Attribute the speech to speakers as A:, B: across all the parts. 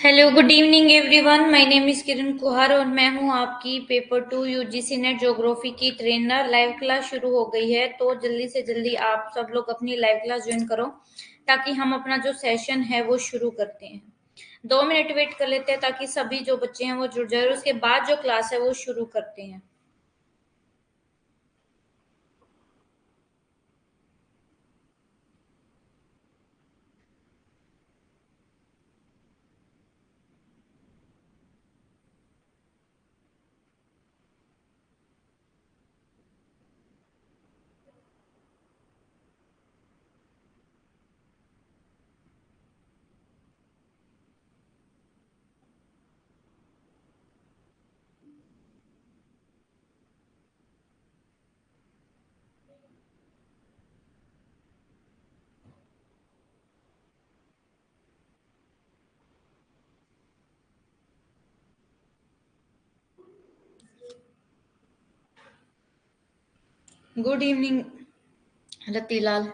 A: Hello, good evening everyone. My name is Kiran Kuhar और मैं हूं आपकी पेपर 2 यूजीसी नेट ज्योग्राफी की ट्रेनर। लाइव क्लास शुरू हो गई है, तो जल्दी से जल्दी आप सब लोग अपनी लाइव क्लास ज्वाइन करो ताकि हम अपना जो सेशन है वो शुरू करते हैं। 2 मिनट वेट कर लेते हैं ताकि सभी जो बच्चे हैं वो जुड़ जाए और उसके बाद जो क्लास है वो शुरू करते हैं। Good evening Ratilal.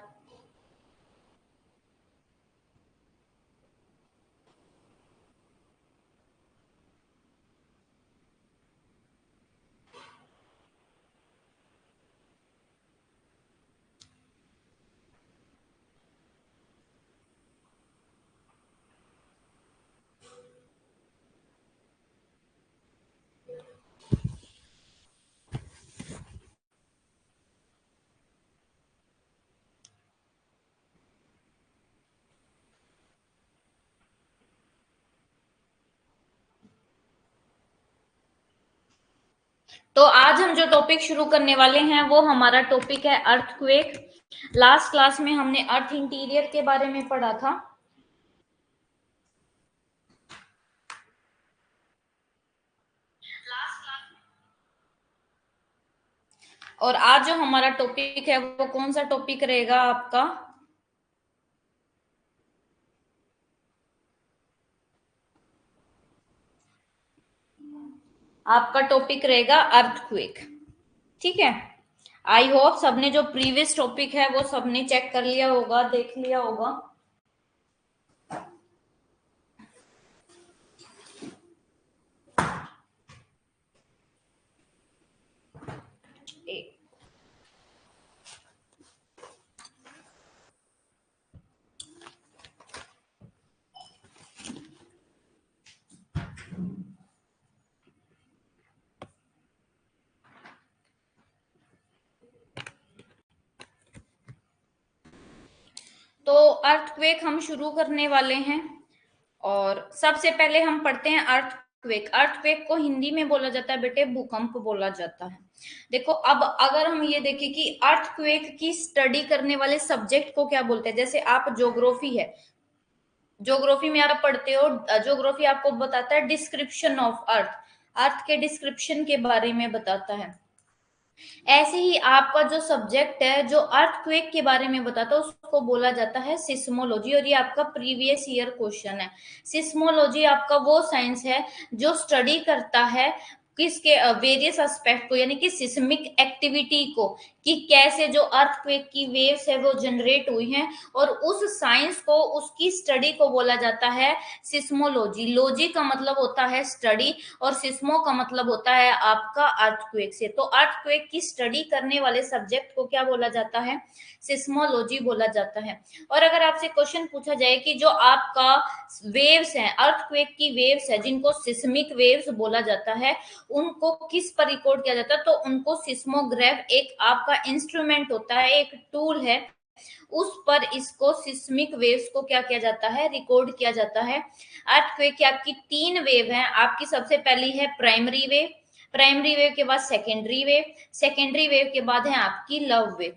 A: तो आज हम जो टॉपिक शुरू करने वाले हैं वो हमारा टॉपिक है अर्थक्वेक। लास्ट क्लास में हमने अर्थ इंटीरियर के बारे में पढ़ा था और आज जो हमारा टॉपिक है वो कौन सा टॉपिक रहेगा आपका? आपका टॉपिक रहेगा अर्थक्वेक। ठीक है। आई होप सबने जो प्रीवियस टॉपिक है वो सबने चेक कर लिया होगा, देख लिया होगा। तो अर्थक्वेक हम शुरू करने वाले हैं और सबसे पहले हम पढ़ते हैं अर्थक्वेक। अर्थक्वेक को हिंदी में बोला जाता है बेटे भूकंप बोला जाता है। देखो, अब अगर हम ये देखें कि अर्थक्वेक की स्टडी करने वाले सब्जेक्ट को क्या बोलते हैं, जैसे आप ज्योग्राफी है, ज्योग्राफी में आप पढ़ते हो, ज्योग्राफी आपको बताता है डिस्क्रिप्शन ऑफ अर्थ, अर्थ के डिस्क्रिप्शन के बारे में बताता है। ऐसे ही आपका जो सब्जेक्ट है जो अर्थक्वेक के बारे में बताता है उसको बोला जाता है सिस्मोलॉजी, और ये आपका प्रीवियस ईयर क्वेश्चन है। सिस्मोलॉजी आपका वो साइंस है जो स्टडी करता है किसके वेरियस एस्पेक्ट को, यानी कि सिस्मिक एक्टिविटी को, कि कैसे जो अर्थक्वेक की वेव्स है वो जनरेट हुई हैं, और उस साइंस को, उसकी स्टडी को बोला जाता है सिस्मोलॉजी। लॉजी का मतलब होता है स्टडी और सिस्मो का मतलब होता है आपका अर्थक्वेक से। तो अर्थक्वेक की स्टडी करने वाले सब्जेक्ट को क्या बोला जाता है? सिस्मोलॉजी बोला जाता है। और अगर आपसे क्वेश्चन पूछा जाए कि जो आपका वेव्स हैं, अर्थक्वेक की वेव्स है जिनको सिस्मिक वेव्स बोला जाता है, उनको किस पर रिकॉर्ड किया जाता है, तो उनको सिस्मोग्राफ एक आपका इंस्ट्रूमेंट होता है, एक टूल है, उस पर इसको सिस्मिक वेव्स को क्या किया जाता है? रिकॉर्ड किया जाता है। अर्थक्वेक की आपकी 3 वेव हैं। आपकी सबसे पहली है प्राइमरी वेव, प्राइमरी वेव के बाद सेकेंडरी वेव, सेकेंडरी वेव के बाद है आपकी लव वेव।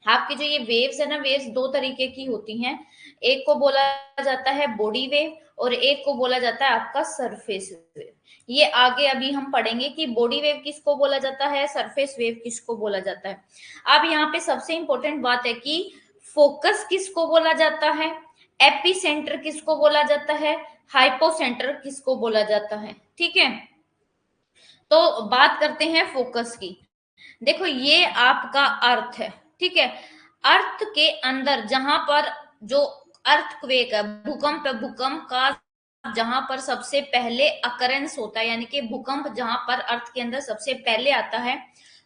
A: आपकी जो ये वेव्स है ना, वेव्स 2 तरीके की होती हैं। एक को बोला जाता है बॉडी वेव और एक को बोला जाता है आपका सरफेस वेव। ये आगे अभी हम पढ़ेंगे कि बॉडी वेव किसको बोला जाता है, सरफेस वेव किसको बोला जाता है। अब यहाँ पे सबसे इंपॉर्टेंट बात है कि फोकस किसको बोला जाता है, एपी सेंटर किसको बोला जाता है, हाइपोसेंटर किसको बोला जाता है। ठीक है, तो बात करते हैं फोकस की। देखो, ये आपका अर्थ है। ठीक है, अर्थ के अंदर जहां पर जो अर्थक्वेक है, भूकंप है, भूकंप का जहां पर सबसे पहले अकरेंस होता है, यानी कि भूकंप जहां पर अर्थ के अंदर सबसे पहले आता है,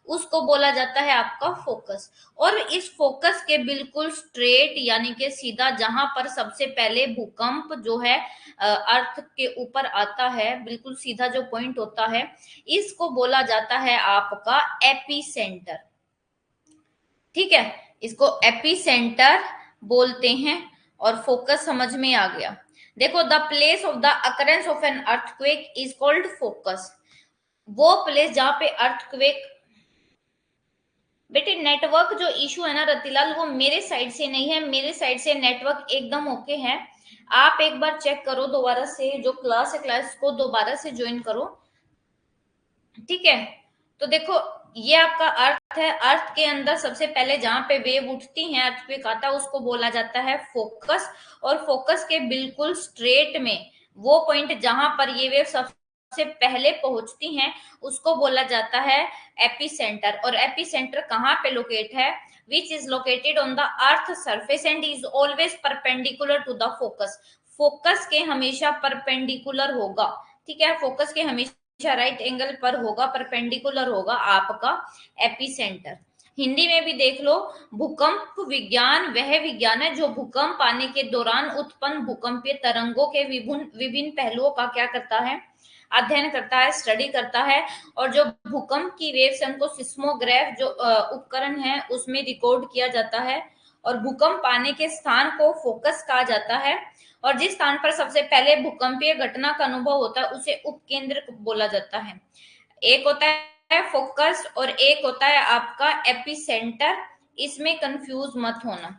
A: उसको बोला जाता है आपका फोकस। और इस फोकस के बिल्कुल स्ट्रेट यानी कि सीधा जहां पर सबसे पहले भूकंप जो है अर्थ के ऊपर आता है, बिल्कुल सीधा जो पॉइंट होता है, इसको बोला जाता है आपका एपी सेंटर। ठीक है, इसको एपी सेंटर बोलते हैं। और फोकस समझ में आ गया। देखो, the place of the occurrence of an earthquake is called focus. वो प्लेस जहां पे अर्थक्वेक, बेटे नेटवर्क जो इशू है ना रतिलाल, वो मेरे साइड से नहीं है, मेरे साइड से नेटवर्क एकदम ओके है। आप एक बार चेक करो दोबारा से, जो क्लास है क्लास को दोबारा से ज्वाइन करो। ठीक है, तो देखो ये आपका अर्थ है। अर्थ के अंदर सबसे पहले जहां पे वेव उठती है, अर्थक्वेक आता है, उसको बोला जाता है फोकस। और फोकस के बिल्कुल स्ट्रेट में वो पॉइंट जहां पर ये वेव सबसे पहले पहुंचती हैं, उसको बोला जाता है एपी सेंटर। और एपी सेंटर कहाँ पे लोकेट है? Which is located on the earth surface and is always perpendicular to the focus. Focus के हमेशा परपेंडिकुलर होगा। ठीक है, फोकस के हमेशा राइट एंगल पर होगा, परपेंडिकुलर होगा आपका एपी सेंटर। हिंदी में भी देख लो, भूकंप विज्ञान वह विज्ञान है जो भूकंप आने के दौरान उत्पन्न भूकंपीय तरंगों के विभिन्न विभिन्न पहलुओं का क्या करता है? अध्ययन करता है, स्टडी करता है। और जो भूकंप की वेव्स है उनको सिस्मोग्राफ जो उपकरण है उसमें रिकॉर्ड किया जाता है। और भूकंप आने के स्थान को फोकस कहा जाता है। और जिस स्थान पर सबसे पहले भूकंपीय घटना का अनुभव होता है उसे उपकेंद्र बोला जाता है। एक होता है फोकस और एक होता है आपका एपिसेंटर। इसमें कंफ्यूज मत होना।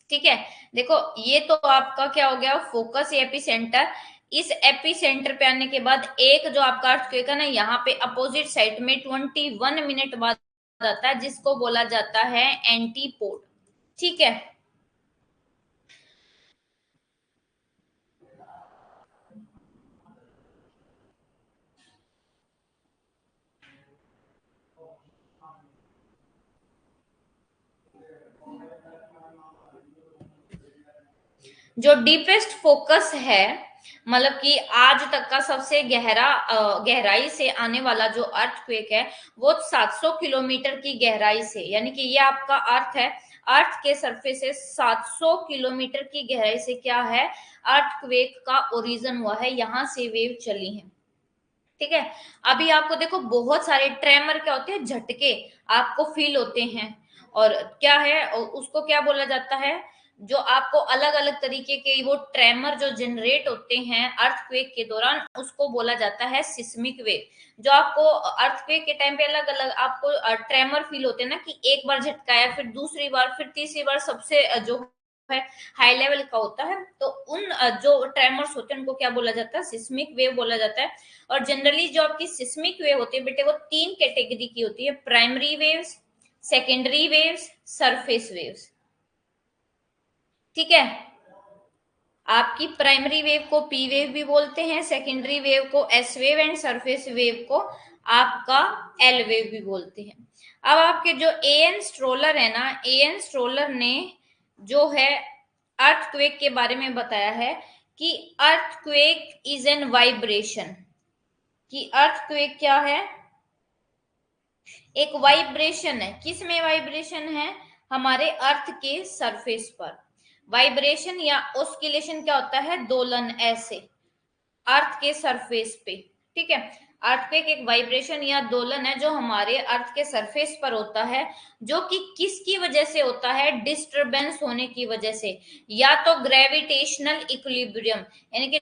A: ठीक है, देखो ये तो आपका क्या हो गया, फोकस या एपिसेंटर। इस एपिसेंटर पे आने के बाद एक जो आपका अर्थक्वेक है ना, यहाँ पे अपोजिट साइड में 21 मिनट बाद आता है, जिसको बोला जाता है एंटीपोड। ठीक है, जो डीपेस्ट फोकस है, मतलब कि आज तक का सबसे गहराई से आने वाला जो अर्थक्वेक है, वो 700 किलोमीटर की गहराई से, यानी कि ये आपका अर्थ है, अर्थ के सरफेस से 700 किलोमीटर की गहराई से क्या है, अर्थक्वेक का ओरिजिन हुआ है, यहां से वेव चली है। ठीक है, अभी आपको देखो बहुत सारे ट्रेमर क्या होते हैं, झटके आपको फील होते हैं। और क्या है उसको क्या बोला जाता है, जो आपको अलग अलग तरीके के वो ट्रेमर जो जनरेट होते हैं अर्थक्वेक के दौरान, उसको बोला जाता है सिस्मिक वेव। जो आपको अर्थक्वेक के टाइम पे अलग अलग आपको ट्रेमर फील होते हैं ना, कि एक बार झटकाया, फिर दूसरी बार, फिर तीसरी बार सबसे जो है हाई लेवल का होता है, तो उन जो ट्रेमर्स होते हैं उनको क्या बोला जाता है, सिस्मिक वेव बोला जाता है। और जनरली जो आपकी सिस्मिक वेव होती है बेटे, वो 3 कैटेगरी की होती है, primary waves, secondary waves, surface waves. ठीक है, आपकी प्राइमरी वेव को पी वेव भी बोलते हैं, सेकेंडरी वेव को S wave and surface wave को आपका एल वेव भी बोलते हैं। अब आपके जो एएन स्ट्रोलर है ना, एएन स्ट्रोलर ने जो है अर्थक्वेक के बारे में बताया है कि अर्थक्वेक इज एन वाइब्रेशन। कि अर्थक्वेक क्या है, एक वाइब्रेशन है। किस में वाइब्रेशन है? हमारे अर्थ के सरफेस पर। वाइब्रेशन या ऑस्किलेशन क्या होता है, दोलन ऐसे अर्थ के सरफेस पे। ठीक है, अर्थक्वेक एक वाइब्रेशन या दोलन है जो हमारे अर्थ के सरफेस पर होता है, जो कि किसकी वजह से होता है, डिस्टरबेंस होने की वजह से, या तो ग्रेविटेशनल इक्विलिब्रियम, यानी कि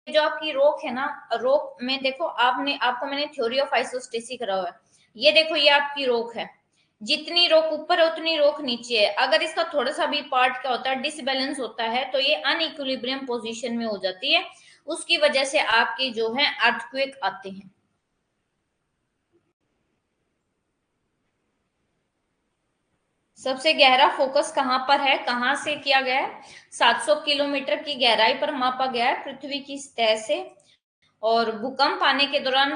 A: जो आपकी रोक है ना, रोक में देखो आपको मैंने थ्योरी ऑफ आइसोस्टेसी करा हुआ है। ये देखो ये आपकी रोक है, जितनी रोक ऊपर है उतनी रोक नीचे है। अगर इसका थोड़ा सा भी पार्ट क्या होता है, डिसबैलेंस होता है, तो ये अनइक्विलिब्रियम पोजीशन में हो जाती है। उसकी वजह से आपके जो है अर्थक्वेक आते हैं। सबसे गहरा फोकस कहां पर है, कहां से किया गया है? 700 किलोमीटर की गहराई पर मापा गया है पृथ्वी की सतह से। और भूकंप आने के दौरान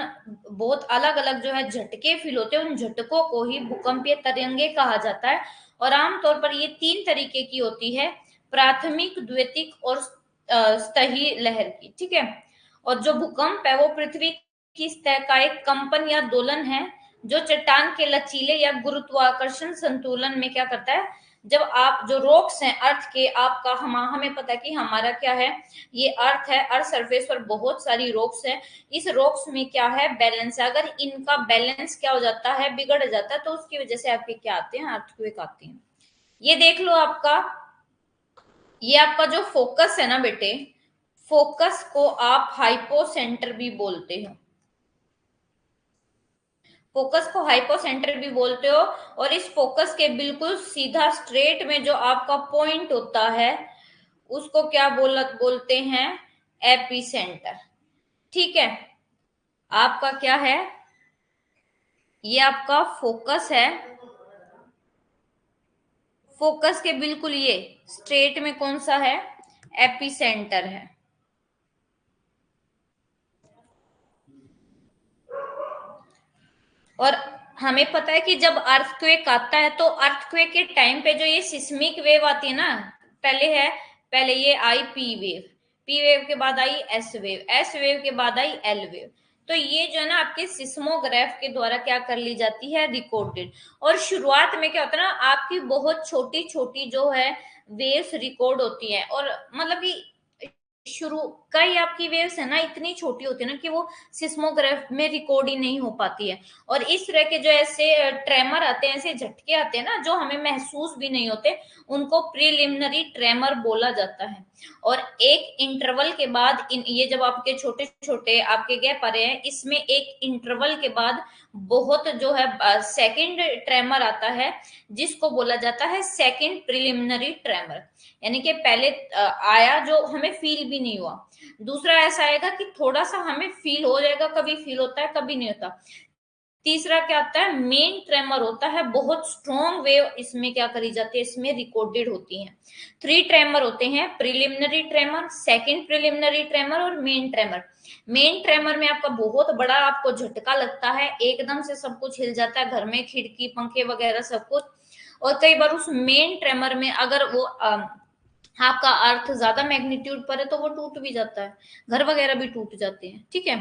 A: बहुत अलग अलग जो है झटके फील होते हैं, उन झटकों को ही भूकंपीय तरंगे कहा जाता है। और आमतौर पर ये 3 तरीके की होती है, प्राथमिक, द्वितीयक और सतही लहर की। ठीक है, और जो भूकंप है वो पृथ्वी की सतह का एक कंपन या दोलन है जो चट्टान के लचीले या गुरुत्वाकर्षण संतुलन में क्या करता है। जब आप जो रॉक्स हैं अर्थ के, आपका हमें पता है कि हमारा क्या है, ये अर्थ है, अर्थ सरफेस पर बहुत सारी रॉक्स है। इस रॉक्स में क्या है, बैलेंस है। अगर इनका बैलेंस क्या हो जाता है, बिगड़ जाता है, तो उसकी वजह से आपके क्या आते हैं, अर्थक्वेक आते हैं। ये देख लो आपका, ये आपका जो फोकस है ना बेटे, फोकस को आप हाइपोसेंटर भी बोलते हो, फोकस को हाइपोसेंटर भी बोलते हो। और इस फोकस के बिल्कुल सीधा स्ट्रेट में जो आपका पॉइंट होता है उसको क्या बोलते हैं, एपिसेंटर। ठीक है, आपका क्या है, ये आपका फोकस है, फोकस के बिल्कुल ये स्ट्रेट में कौन सा है, एपिसेंटर है। और हमें पता है कि जब अर्थक्वेक आता है तो अर्थक्वेक के टाइम पे जो ये सिस्मिक वेव आती है ना, पहले ये I P wave, P wave के बाद I S wave, S wave के बाद आई एल वेव। तो ये जो है ना आपके सिस्मोग्राफ के द्वारा क्या कर ली जाती है, रिकॉर्डेड। और शुरुआत में क्या होता है ना, आपकी बहुत छोटी छोटी जो है वेव्स रिकॉर्ड होती है। और मतलब कि शुरू कई आपकी वेव्स है ना इतनी छोटी होती है ना कि वो सिस्मोग्राफ में रिकॉर्ड ही नहीं हो पाती है। और इस तरह के जो ऐसे ट्रेमर आते हैं, ऐसे झटके आते हैं ना जो हमें महसूस भी नहीं होते, उनको प्रीलिमिनरी ट्रेमर बोला जाता है। और एक इंटरवल के बाद ये जब आपके छोटे छोटे आपके गैप आ रहे हैं, इसमें एक इंटरवल के बाद बहुत जो है सेकंड ट्रेमर आता है, जिसको बोला जाता है सेकंड प्रीलिमिनरी ट्रेमर। यानी कि पहले आया जो हमें फील भी नहीं हुआ, दूसरा ऐसा आएगा कि थोड़ा सा हमें फील हो जाएगा, कभी फील होता है कभी नहीं होता। तीसरा क्या आता है, मेन ट्रेमर होता है, बहुत स्ट्रॉन्ग वेव इसमें क्या करी जाती है, इसमें रिकॉर्डेड होती है। 3 ट्रेमर होते हैं, preliminary tremor, second preliminary tremor और मेन ट्रेमर। मेन ट्रेमर में आपका बहुत बड़ा आपको झटका लगता है, एकदम से सब कुछ हिल जाता है, घर में खिड़की पंखे वगैरह सब कुछ। और कई बार उस मेन ट्रेमर में अगर वो आपका अर्थ ज्यादा मैग्नीट्यूड पर है तो वो टूट भी जाता है, घर वगैरह भी टूट जाते हैं। ठीक है,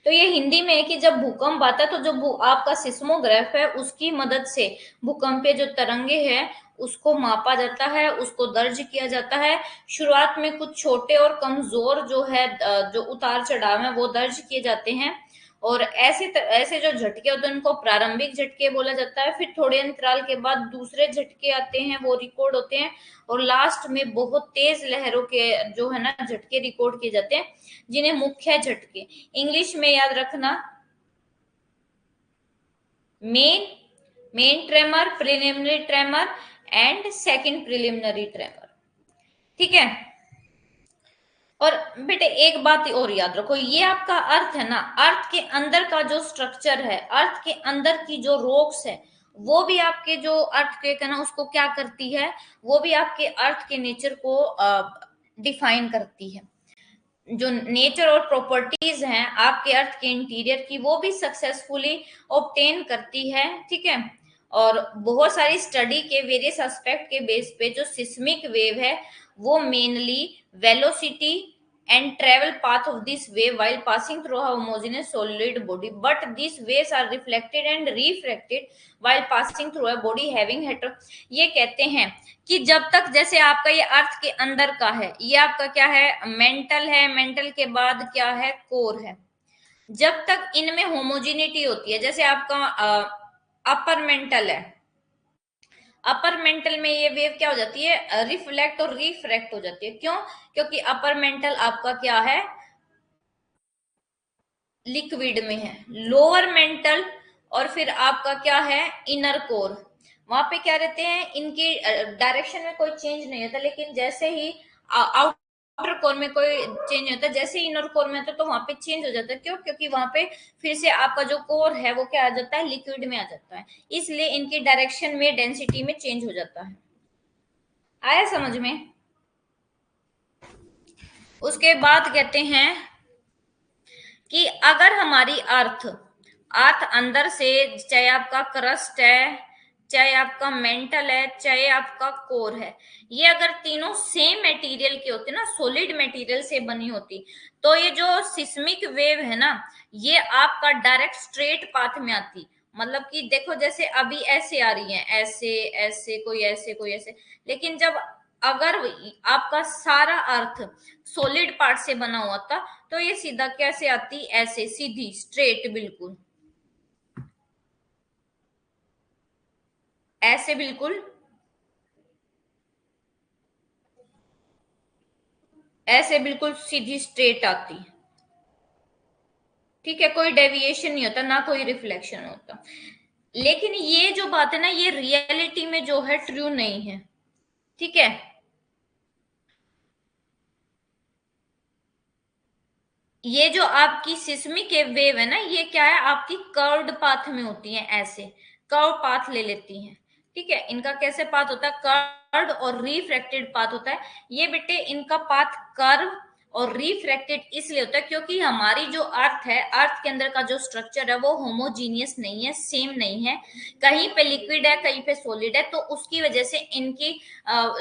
A: तो ये हिंदी में है कि जब भूकंप आता है तो जो आपका सिस्मोग्राफ है उसकी मदद से भूकंपीय जो तरंगे हैं उसको मापा जाता है, उसको दर्ज किया जाता है। शुरुआत में कुछ छोटे और कमजोर जो है जो उतार चढ़ाव है वो दर्ज किए जाते हैं। और ऐसे जो झटके होते हैं उनको प्रारंभिक झटके बोला जाता है। फिर थोड़े अंतराल के बाद दूसरे झटके आते हैं, वो रिकॉर्ड होते हैं। और लास्ट में बहुत तेज लहरों के जो है ना झटके रिकॉर्ड किए जाते हैं, जिन्हें मुख्य झटके, इंग्लिश में याद रखना, main tremor, preliminary tremor and second preliminary tremor. ठीक है, और बेटे एक बात और याद रखो, ये आपका अर्थ है ना, अर्थ के अंदर का जो स्ट्रक्चर है, अर्थ के अंदर की जो रॉक्स है, वो भी आपके जो अर्थ के ना उसको क्या करती है, वो भी आपके अर्थ के नेचर को डिफाइन करती है। जो नेचर और प्रॉपर्टीज हैं आपके अर्थ के इंटीरियर की, वो भी सक्सेसफुली ऑब्टेन करती है। ठीक है, और बहुत सारी स्टडी के वेरियस एस्पेक्ट के बेस पे जो सिस्मिक वेव है वो mainly velocity and travel path of this wave while passing through a homogeneous solid body, but these waves are reflected and refracted while passing through a body having hetero। ये कहते हैं कि जब तक जैसे आपका ये अर्थ के अंदर का है, ये आपका क्या है, मेंटल है, मेंटल के बाद क्या है, कोर है। जब तक इनमें होमोजिनिटी होती है, जैसे आपका अपर मेंटल है, अपर मेंटल में ये वेव क्या हो जाती है, रिफ्लेक्ट और रिफ्रैक्ट हो जाती है। क्यों, क्योंकि अपर मेंटल आपका क्या है, लिक्विड में है। लोअर मेंटल और फिर आपका क्या है, इनर कोर, वहां पे क्या रहते हैं, इनकी डायरेक्शन में कोई चेंज नहीं होता, लेकिन जैसे ही आउटर कोर में कोई चेंज होता है, जैसे ही इनर कोर में होता है तो वहां पे चेंज हो जाता है। क्यों, क्योंकि वहां पे फिर से आपका जो कोर है वो क्या आ जाता है, लिक्विड में आ जाता है, इसलिए इनकी डायरेक्शन में, डेंसिटी में चेंज हो जाता है। आया समझ में। उसके बाद कहते हैं कि अगर हमारी अर्थ अर्थ अंदर से, चाहे आपका क्रस्ट है, चाहे आपका मेंटल है, चाहे आपका कोर है, ये अगर तीनों सेम मटेरियल के होते ना, सॉलिड मटेरियल से बनी होती, तो ये जो सिस्मिक वेव है ना, ये आपका डायरेक्ट स्ट्रेट पाथ में आती। मतलब कि देखो जैसे अभी ऐसे आ रही है, ऐसे ऐसे, कोई ऐसे कोई ऐसे, लेकिन जब अगर आपका सारा अर्थ सॉलिड पार्ट से बना हुआ था, तो ये सीधा कैसे आती, ऐसे सीधी स्ट्रेट, बिल्कुल ऐसे, बिल्कुल ऐसे, बिल्कुल सीधी स्ट्रेट आती। ठीक है, कोई डेविएशन नहीं होता, ना कोई रिफ्लेक्शन होता। लेकिन ये जो बात है ना, ये रियलिटी में जो है ट्रू नहीं है। ठीक है, ये जो आपकी सिस्मिक वेव है ना, ये क्या है, आपकी कर्व्ड पाथ में होती है, ऐसे कर्व पाथ ले लेती हैं। ठीक है, इनका कैसे पाथ होता है, कर्व्ड और रिफ्रैक्टेड पाथ होता है। ये बेटे इनका पाथ कर्व और रिफ्रैक्टेड इसलिए होता है क्योंकि हमारी जो अर्थ है, अर्थ के अंदर का जो स्ट्रक्चर है वो होमोजीनियस नहीं है, सेम नहीं है। कहीं पे लिक्विड है, कहीं पे सॉलिड है, तो उसकी वजह से इनकी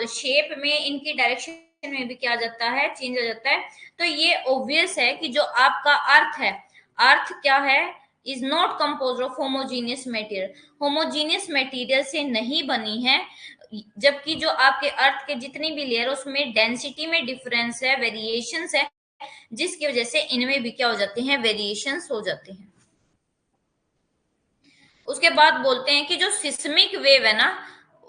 A: शेप में, इनकी डायरेक्शन में भी क्या आ जाता है, चेंज हो जाता है। तो ये ऑब्वियस है कि जो आपका अर्थ है, अर्थ क्या है, is not compose of homogeneous material, homogeneous material से नहीं बनी है। जबकि जो आपके अर्थ के जितनी भी लेयर, उसमें डेंसिटी में डिफरेंस है, वेरिएशंस है, जिसकी वजह से इनमें भी क्या हो जाते हैं, वेरिएशंस हो जाते हैं। उसके बाद बोलते हैं कि जो सिस्मिक वेव है ना,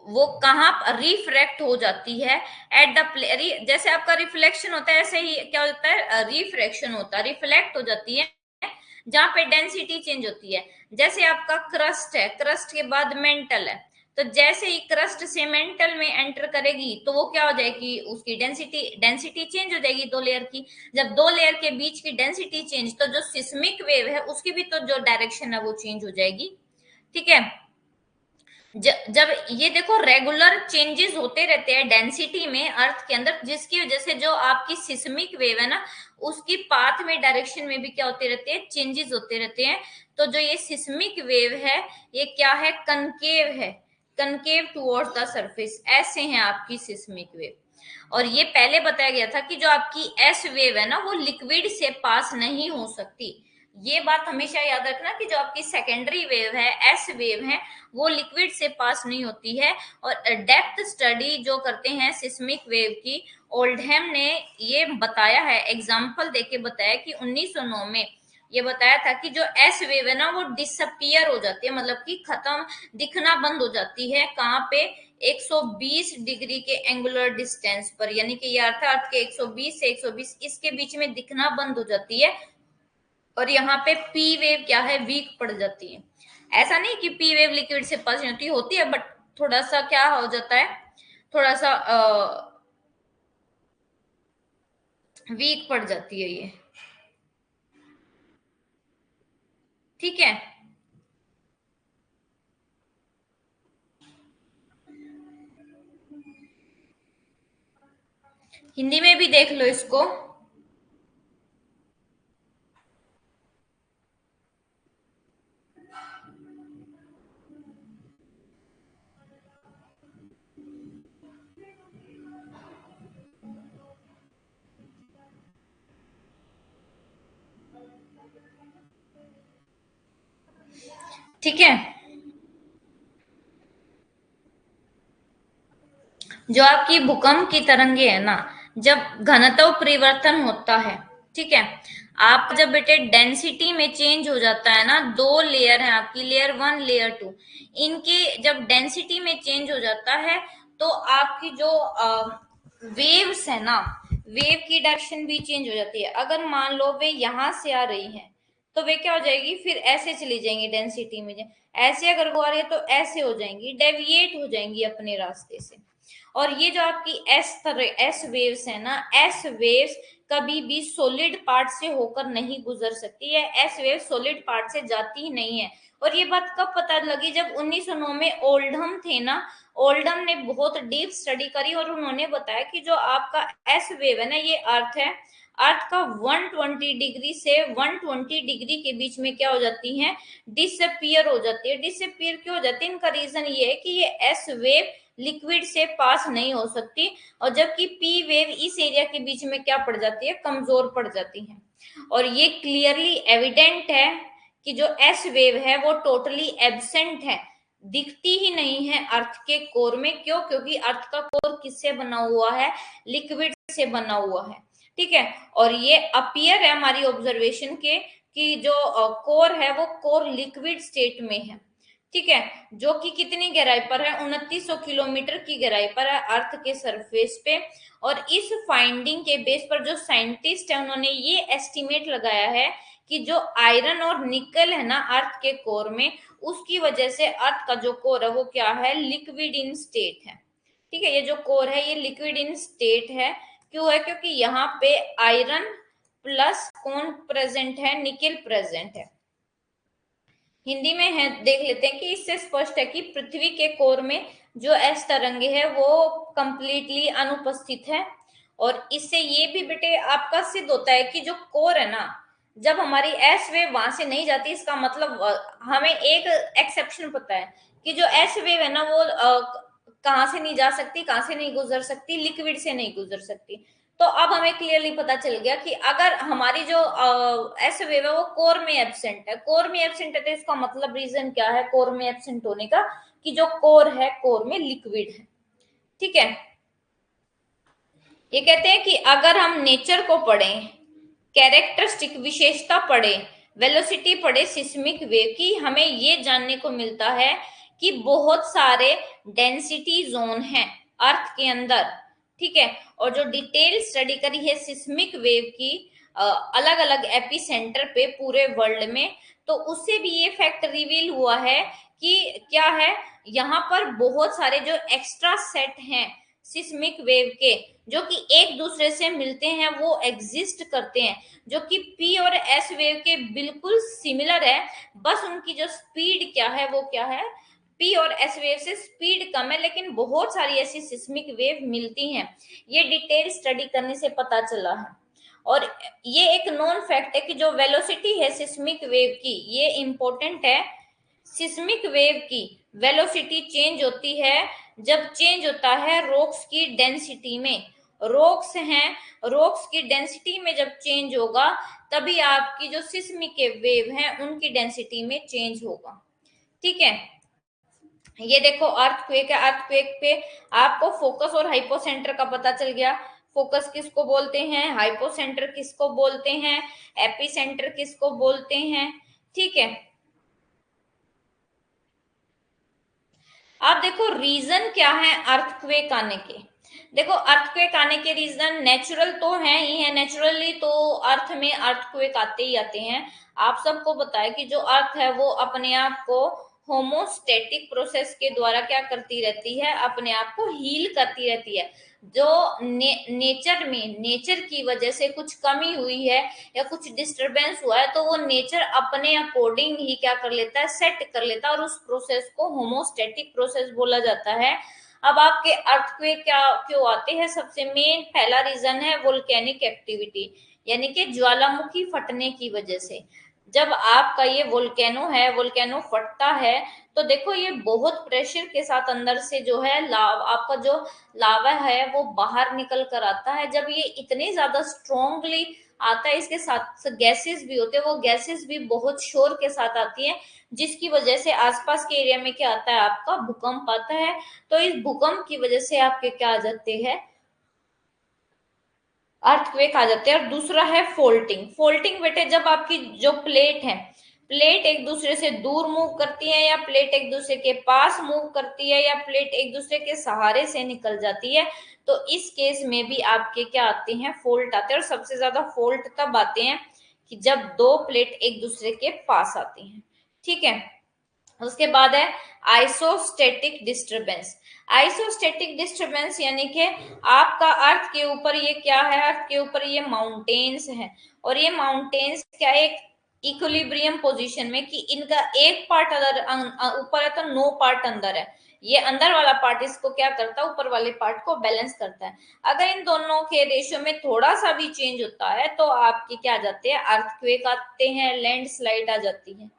A: वो कहाँ रिफ्रैक्ट हो जाती है, एट द जैसे आपका रिफ्लेक्शन होता है, ऐसे ही क्या होता है, रिफ्रैक्शन होता है, रिफ्लेक्ट हो जाती है जहां पे डेंसिटी चेंज होती है। जैसे आपका क्रस्ट है, क्रस्ट के बाद मेंटल है, तो जैसे ही क्रस्ट से मेंटल में एंटर करेगी, तो वो क्या हो जाएगी, उसकी डेंसिटी डेंसिटी चेंज हो जाएगी दो लेयर की। जब दो लेयर के बीच की डेंसिटी चेंज, तो जो सिस्मिक वेव है उसकी भी तो जो डायरेक्शन है वो चेंज हो जाएगी। ठीक है, जब ये देखो रेगुलर चेंजेस होते रहते हैं डेंसिटी में अर्थ के अंदर, जिसकी वजह से जो आपकी सिस्मिक वेव है ना, उसकी पाथ में, डायरेक्शन में भी क्या होते रहते हैं, चेंजेस होते रहते हैं। तो जो ये सिस्मिक वेव है, ये क्या है, कनकेव है, कनकेव टुवर्ड्स द सरफेस, ऐसे हैं आपकी सिस्मिक वेव। और ये पहले बताया गया था कि जो आपकी एस वेव है ना, वो लिक्विड से पास नहीं हो सकती। ये बात हमेशा याद रखना कि जो आपकी सेकेंडरी वेव है, एस वेव है, वो लिक्विड से पास नहीं होती है। और डेप्थ स्टडी जो करते हैं सिस्मिक वेव की, ओल्डहैम ने ये बताया है, एग्जाम्पल देके बताया कि 1909 में ये बताया था कि जो एस वेव है ना, वो डिसअपियर हो जाती है, मतलब कि खत्म, दिखना बंद हो जाती है। कहाँ पे, 120 डिग्री के एंगुलर डिस्टेंस पर, यानी कि ये अर्थ के 120 से 120 इसके बीच में दिखना बंद हो जाती है। और यहाँ पे पी वेव क्या है, वीक पड़ जाती है। ऐसा नहीं कि पी वेव लिक्विड से पास नहीं होती है, बट थोड़ा सा क्या हो जाता है, थोड़ा सा वीक पड़ जाती है ये। ठीक है, हिंदी में भी देख लो इसको। ठीक है, जो आपकी भूकंप की तरंगे है ना, जब घनत्व परिवर्तन होता है, ठीक है, आप जब बेटे डेंसिटी में चेंज हो जाता है ना, दो लेयर है आपकी, लेयर वन लेयर टू, इनकी जब डेंसिटी में चेंज हो जाता है, तो आपकी जो वेव्स है ना, वेव की डायरेक्शन भी चेंज हो जाती है। अगर मान लो वे यहां से आ रही हैं, तो वे क्या हो जाएगी, फिर ऐसे चली जाएंगी डेंसिटी में, ऐसे अगर वो आ रही है तो ऐसे हो जाएंगी, डेविएट हो जाएंगी अपने रास्ते से। और ये जो आपकी एस तरह एस वेव्स है ना, एस वेव्स कभी भी सॉलिड पार्ट से होकर नहीं गुजर सकती है, एस वेव सॉलिड पार्ट से जाती ही नहीं है। और ये बात कब पता लगी, जब 1909 में ओल्डहम थे ना, ओल्डहम ने बहुत डीप स्टडी करी और उन्होंने बताया कि जो आपका एस वेव है ना, ये अर्थ है, अर्थ का 120 डिग्री से 120 डिग्री के बीच में क्या हो जाती है, डिसअपियर हो जाती है। डिसअपियर क्यों हो जाती है, इनका रीजन ये है कि ये एस वेव लिक्विड से पास नहीं हो सकती, और जबकि पी वेव इस एरिया के बीच में क्या पड़ जाती है, कमजोर पड़ जाती है। और ये क्लियरली एविडेंट है कि जो एस वेव है वो टोटली एब्सेंट है, दिखती ही नहीं है अर्थ के कोर में। क्यों, क्योंकि अर्थ का कोर किससे बना हुआ है, लिक्विड से बना हुआ है। ठीक है, और ये अपीयर है हमारी ऑब्जर्वेशन के कि जो कोर है वो कोर लिक्विड स्टेट में है। ठीक है, जो कि कितनी गहराई पर है, 2900 किलोमीटर की गहराई पर है अर्थ के सरफेस पे। और इस फाइंडिंग के बेस पर जो साइंटिस्ट है उन्होंने ये एस्टिमेट लगाया है कि जो आयरन और निकल है ना अर्थ के कोर में, उसकी वजह से अर्थ का जो कोर है वो क्या है, लिक्विड इन स्टेट है। ठीक है, ये जो कोर है ये लिक्विड इन स्टेट है। क्यों है, क्योंकि यहाँ पे आयरन प्लस कौन प्रेजेंट है, निकेल प्रेजेंट है। हिंदी में है देख लेते हैं कि इससे स्पष्ट है कि पृथ्वी के कोर में जो एस तरंगे है वो कंप्लीटली अनुपस्थित है। और इससे ये भी बेटे आपका सिद्ध होता है कि जो कोर है ना, जब हमारी एस वेव वहां से नहीं जाती, इसका मतलब हमें एक एक्सेप्शन पता है कि जो एस वेव है ना वो कहाँ से नहीं जा सकती, कहाँ से नहीं गुजर सकती, लिक्विड से नहीं गुजर सकती। तो अब हमें क्लियरली पता चल गया कि अगर हमारी जो एस वेव है वो कोर में एब्सेंट है, कोर में एब्सेंट है, तो इसका मतलब रीजन क्या है कोर में एब्सेंट होने का, कि जो कोर है कोर में लिक्विड है। ठीक है, ये कहते हैं कि अगर हम नेचर को पढ़ें, कैरेक्टरिस्टिक विशेषता पढ़े, वेलोसिटी पढ़े सिस्मिक वेव की, हमें ये जानने को मिलता है कि बहुत सारे डेंसिटी जोन हैं अर्थ के अंदर। ठीक है, और जो डिटेल स्टडी करी है सिस्मिक वेव की अलग अलग एपी सेंटर पे पूरे वर्ल्ड में, तो उससे भी ये फैक्ट रिवील हुआ है कि क्या है, यहाँ पर बहुत सारे जो एक्स्ट्रा सेट हैं सिस्मिक वेव के, जो कि एक दूसरे से मिलते हैं, वो एग्जिस्ट करते हैं, जो कि पी और एस वेव के बिल्कुल सिमिलर है। बस उनकी जो स्पीड क्या है वो क्या है, पी और एस वेव से स्पीड कम है, लेकिन बहुत सारी ऐसी सिस्मिक वेव मिलती हैं। ये डिटेल स्टडी करने से पता चला है। और ये एक नॉन फैक्ट है कि जो वेलोसिटी है सिस्मिक वेव की, ये इंपॉर्टेंट है, सिस्मिक वेव की वेलोसिटी चेंज होती है जब चेंज होता है रॉक्स की डेंसिटी में। रॉक्स हैं, रॉक्स की डेंसिटी में जब चेंज होगा तभी आपकी जो सिस्मिक वेव हैं उनकी डेंसिटी में चेंज होगा। ठीक है, ये देखो अर्थक्वेक है, अर्थक्वेक पे आपको फोकस और हाइपोसेंटर का पता चल गया। फोकस किसको बोलते हैं, हाइपोसेंटर किसको बोलते हैं, एपिसेंटर किसको बोलते हैं। ठीक है, अब देखो रीजन क्या है अर्थक्वेक आने के। देखो अर्थक्वेक आने के रीजन नेचुरल तो है ही है, नेचुरली तो अर्थ में अर्थक्वेक आते ही आते हैं। आप सबको बताया कि जो अर्थ है वो अपने आप को होमोस्टैटिक प्रोसेस के द्वारा क्या करती रहती है, अपने आप को हील करती रहती है। जो नेचर में, नेचर की वजह से कुछ कमी हुई है या कुछ डिस्टरबेंस हुआ है, तो वो नेचर अपने अकॉर्डिंग ही क्या कर लेता है, सेट कर लेता है, और उस प्रोसेस को होमोस्टैटिक प्रोसेस बोला जाता है। अब आपके अर्थक्वेक क्या क्यों आते हैं, सबसे मेन पहला रीजन है वोल्केनिक एक्टिविटी, यानी कि ज्वालामुखी फटने की वजह से। जब आपका ये वोल्केनो है, वोल्केनो फटता है, तो देखो ये बहुत प्रेशर के साथ अंदर से जो है आपका जो लावा है वो बाहर निकल कर आता है। जब ये इतने ज्यादा स्ट्रोंगली आता है, इसके साथ गैसेस भी होते हैं, वो गैसेस भी बहुत शोर के साथ आती है, जिसकी वजह से आसपास के एरिया में क्या आता है, आपका भूकंप आता है। तो इस भूकंप की वजह से आपके क्या आ जाते हैं, अर्थक्वेक आ जाते हैं। और दूसरा है फोल्टिंग। फोल्टिंग बेटे जब आपकी जो प्लेट है, प्लेट एक दूसरे से दूर मूव करती है, या प्लेट एक दूसरे के पास मूव करती है, या प्लेट एक दूसरे के सहारे से निकल जाती है, तो इस केस में भी आपके क्या आते हैं, फोल्ट आते हैं। और सबसे ज्यादा फोल्ट तब आते हैं कि जब दो प्लेट एक दूसरे के पास आती हैं। ठीक है, उसके बाद है आइसोस्टेटिक डिस्टरबेंस। आइसोस्टेटिक डिस्टरबेंस यानी कि आपका अर्थ के ऊपर ये क्या है, अर्थ के ऊपर ये माउंटेन्स हैं, और ये माउंटेन्स क्या एक इक्विलिब्रियम पोजीशन में, कि इनका एक पार्ट अदर ऊपर है तो नो पार्ट अंदर है, ये अंदर वाला पार्ट इसको क्या करता है, ऊपर वाले पार्ट को बैलेंस करता है। अगर इन दोनों के रेशियो में थोड़ा सा भी चेंज होता है तो आपके क्या आ जाते हैं, अर्थक्वेक आते हैं, लैंडस्लाइड आ जाती है।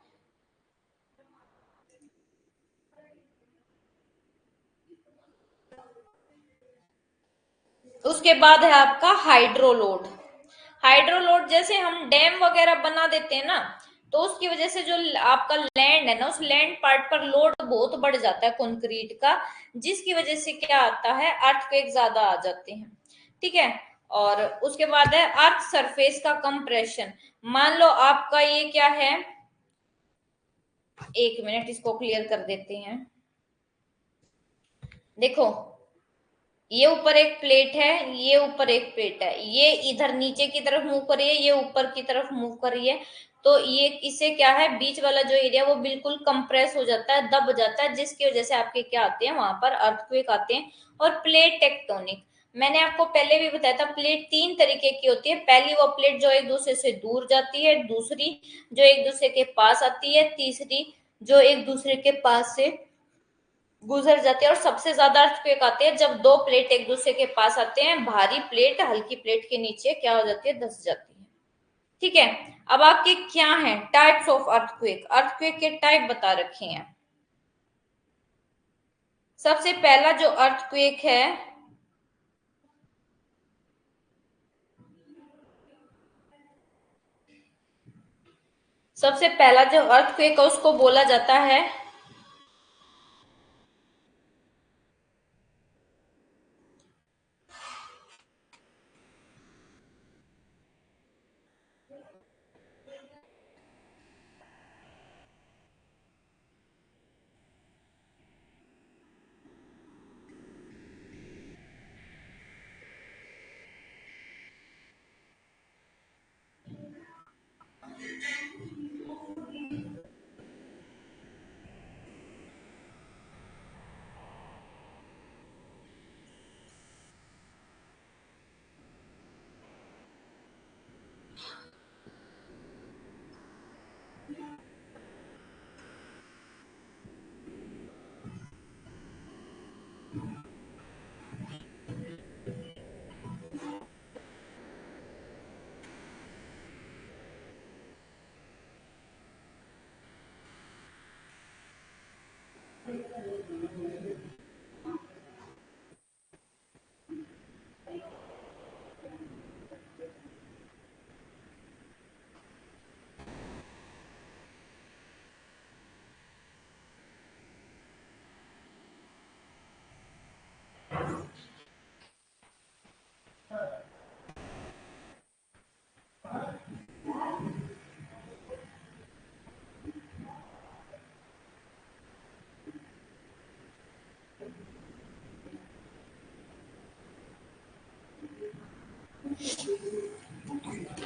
A: उसके बाद है आपका हाइड्रोलोड। हाइड्रोलोड जैसे हम डैम वगैरह बना देते हैं ना, तो उसकी वजह से जो आपका लैंड है ना, उस लैंड पार्ट पर लोड बहुत बढ़ जाता है कंक्रीट का, जिसकी वजह से क्या आता है, अर्थक्वेक ज्यादा आ जाते हैं। ठीक है। और उसके बाद है अर्थ सरफेस का कंप्रेशन। मान लो आपका ये क्या है, एक मिनट इसको क्लियर कर देते हैं। देखो, ये ऊपर एक प्लेट है, ये ऊपर एक प्लेट है, ये इधर नीचे की तरफ मूव कर रही है, ये ऊपर की तरफ मूव कर रही है, तो ये इससे क्या है, बीच वाला जो एरिया वो बिल्कुल कंप्रेस हो जाता है, दब जाता है, जिसकी वजह से आपके क्या आते हैं, वहां पर अर्थक्वेक आते हैं। और प्लेट टेक्टोनिक, मैंने आपको पहले भी बताया था, प्लेट तीन तरीके की होती है। पहली वो प्लेट जो एक दूसरे से दूर जाती है, दूसरी जो एक दूसरे के पास आती है, तीसरी जो एक दूसरे के पास से गुजर जाते हैं। और सबसे ज्यादा अर्थक्वेक आते हैं जब दो प्लेट एक दूसरे के पास आते हैं, भारी प्लेट हल्की प्लेट के नीचे क्या हो जाती है, धस जाती है। ठीक है। अब आपके क्या है, टाइप्स ऑफ अर्थक्वेक, अर्थक्वेक के टाइप बता रखे हैं। सबसे पहला जो अर्थक्वेक है, सबसे पहला जो अर्थक्वेक है उसको बोला जाता है,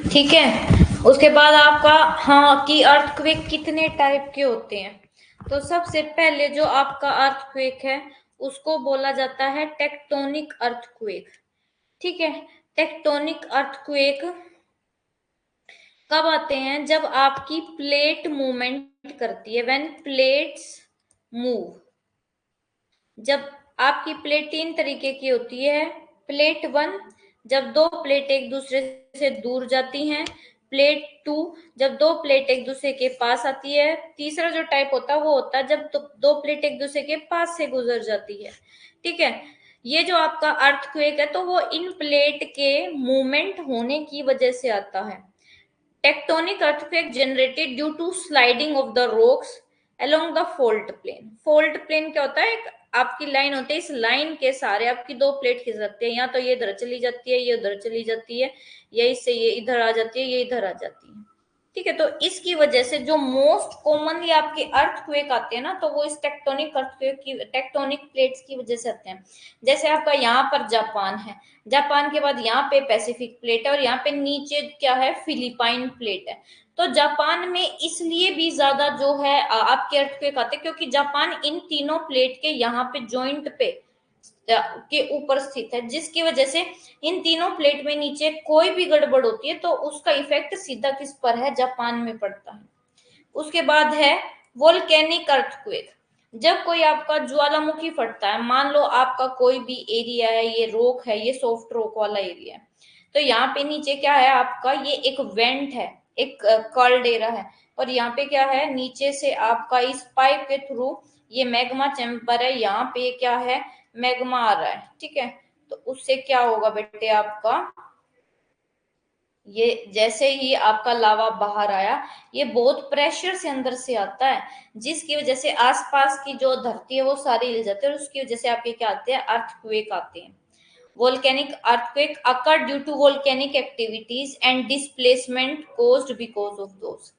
A: ठीक है। उसके बाद आपका, हाँ, कि अर्थक्वेक कितने टाइप के होते हैं। तो सबसे पहले जो आपका अर्थक्वेक है उसको बोला जाता है टेक्टोनिक अर्थक्वेक। ठीक है। टेक्टोनिक अर्थक्वेक कब आते हैं, जब आपकी प्लेट मूवमेंट करती है, व्हेन प्लेट्स मूव। जब आपकी प्लेट तीन तरीके की होती है। प्लेट वन, जब दो प्लेट एक दूसरे से दूर जाती हैं। प्लेट टू, जब दो प्लेट एक दूसरे के पास आती है। तीसरा जो टाइप होता है वो होता है जब दो प्लेट एक दूसरे के पास से गुजर जाती है। ठीक है। ये जो आपका अर्थक्वेक है तो वो इन प्लेट के मूवमेंट होने की वजह से आता है। Tectonic earthquake generated due to sliding of the rocks along the fault plane. Fault plane क्या होता है, एक आपकी लाइन होती है, इस लाइन के सारे आपकी दो प्लेट खिसकते हैं, या तो ये इधर चली जाती है, ये उधर चली जाती है, या इससे ये इधर आ जाती है, ये इधर आ जाती है। ठीक है। तो इसकी वजह से जो मोस्ट कॉमनली आपके अर्थक्वेक आते हैं ना, तो वो इस टेक्टोनिक अर्थक्वेक की, टेक्टोनिक प्लेट्स की वजह से आते हैं। जैसे आपका यहाँ पर जापान है, जापान के बाद यहाँ पे पैसिफिक प्लेट है, और यहाँ पे नीचे क्या है, फिलिपाइन प्लेट है। तो जापान में इसलिए भी ज्यादा जो है आपके अर्थक्वेक आते हैं, क्योंकि जापान इन तीनों प्लेट के यहाँ पे जॉइंट पे के ऊपर स्थित है, जिसकी वजह से इन तीनों प्लेट में नीचे कोई भी गड़बड़ होती है तो उसका इफेक्ट सीधा किस पर है, जापान में पड़ता है। उसके बाद है वोल्केनिक अर्थक्वेक। जब कोई आपका ज्वालामुखी फटता है, मान लो आपका कोई भी एरिया है, ये रॉक है, ये सॉफ्ट रॉक वाला एरिया है, तो यहाँ पे नीचे क्या है आपका, ये एक वेंट है, एक कॉल्डेरा है, और यहाँ पे क्या है, नीचे से आपका इस पाइप के थ्रू ये मैग्मा चैम्बर है, यहाँ पे क्या है, मैग्मा आ रहा है, ठीक है। तो उससे क्या होगा बेटे, आपका ये जैसे ही आपका लावा बाहर आया, ये बहुत प्रेशर से अंदर से आता है, जिसकी वजह से आसपास की जो धरती है वो सारी हिल जाती है, और उसकी वजह से आपके क्या आते हैं, अर्थक्वेक आते हैं। Volcanic earthquake occur due to volcanic activities and displacement caused because of those.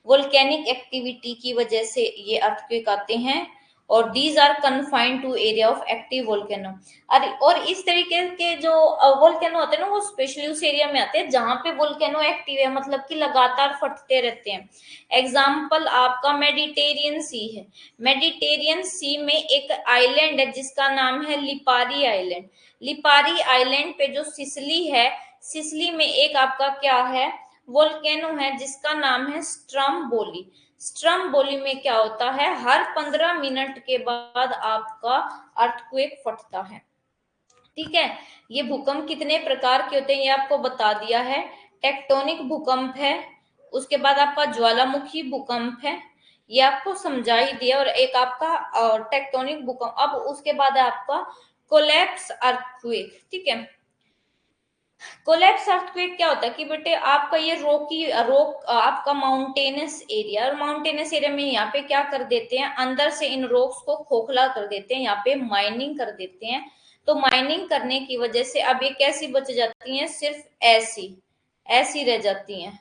A: Volcanic activity की वजह से ये earthquake आते हैं, और these are confined to area of active volcano। और इस तरीके के जो वोल्केनो होते हैं ना, वो स्पेशली उस एरिया में आते हैं जहां पे वोल्केनो एक्टिव है, मतलब कि लगातार फटते रहते हैं। एग्जाम्पल आपका मेडिटेरियन सी है। मेडिटेरियन सी में एक आइलैंड है जिसका नाम है लिपारी आइलैंड। लिपारी आइलैंड पे जो सिसिली है, सिसिली में एक आपका क्या है, वोल्केनो है जिसका नाम है स्ट्रम्बोली। स्ट्रम्बोली में क्या होता है, हर 15 मिनट के बाद आपका अर्थक्वेक फटता है, ठीक है। ये भूकंप कितने प्रकार के होते हैं ये आपको बता दिया है। टेक्टोनिक भूकंप है, उसके बाद आपका ज्वालामुखी भूकंप है, ये आपको समझा ही दिया, और एक आपका टेक्टोनिक भूकंप। अब उसके बाद है आपका कोलैप्स अर्थक्वेक, ठीक है। कोलैप्स अर्थक्वेक क्या होता है कि बेटे आपका ये रोक आपका माउंटेनस एरिया, और माउंटेनस एरिया में यहाँ पे क्या कर देते हैं, अंदर से इन रॉक्स को खोखला कर देते हैं, यहाँ पे माइनिंग कर देते हैं। तो माइनिंग करने की वजह से अब ये कैसी बच जाती हैं, सिर्फ ऐसी ऐसी रह जाती हैं,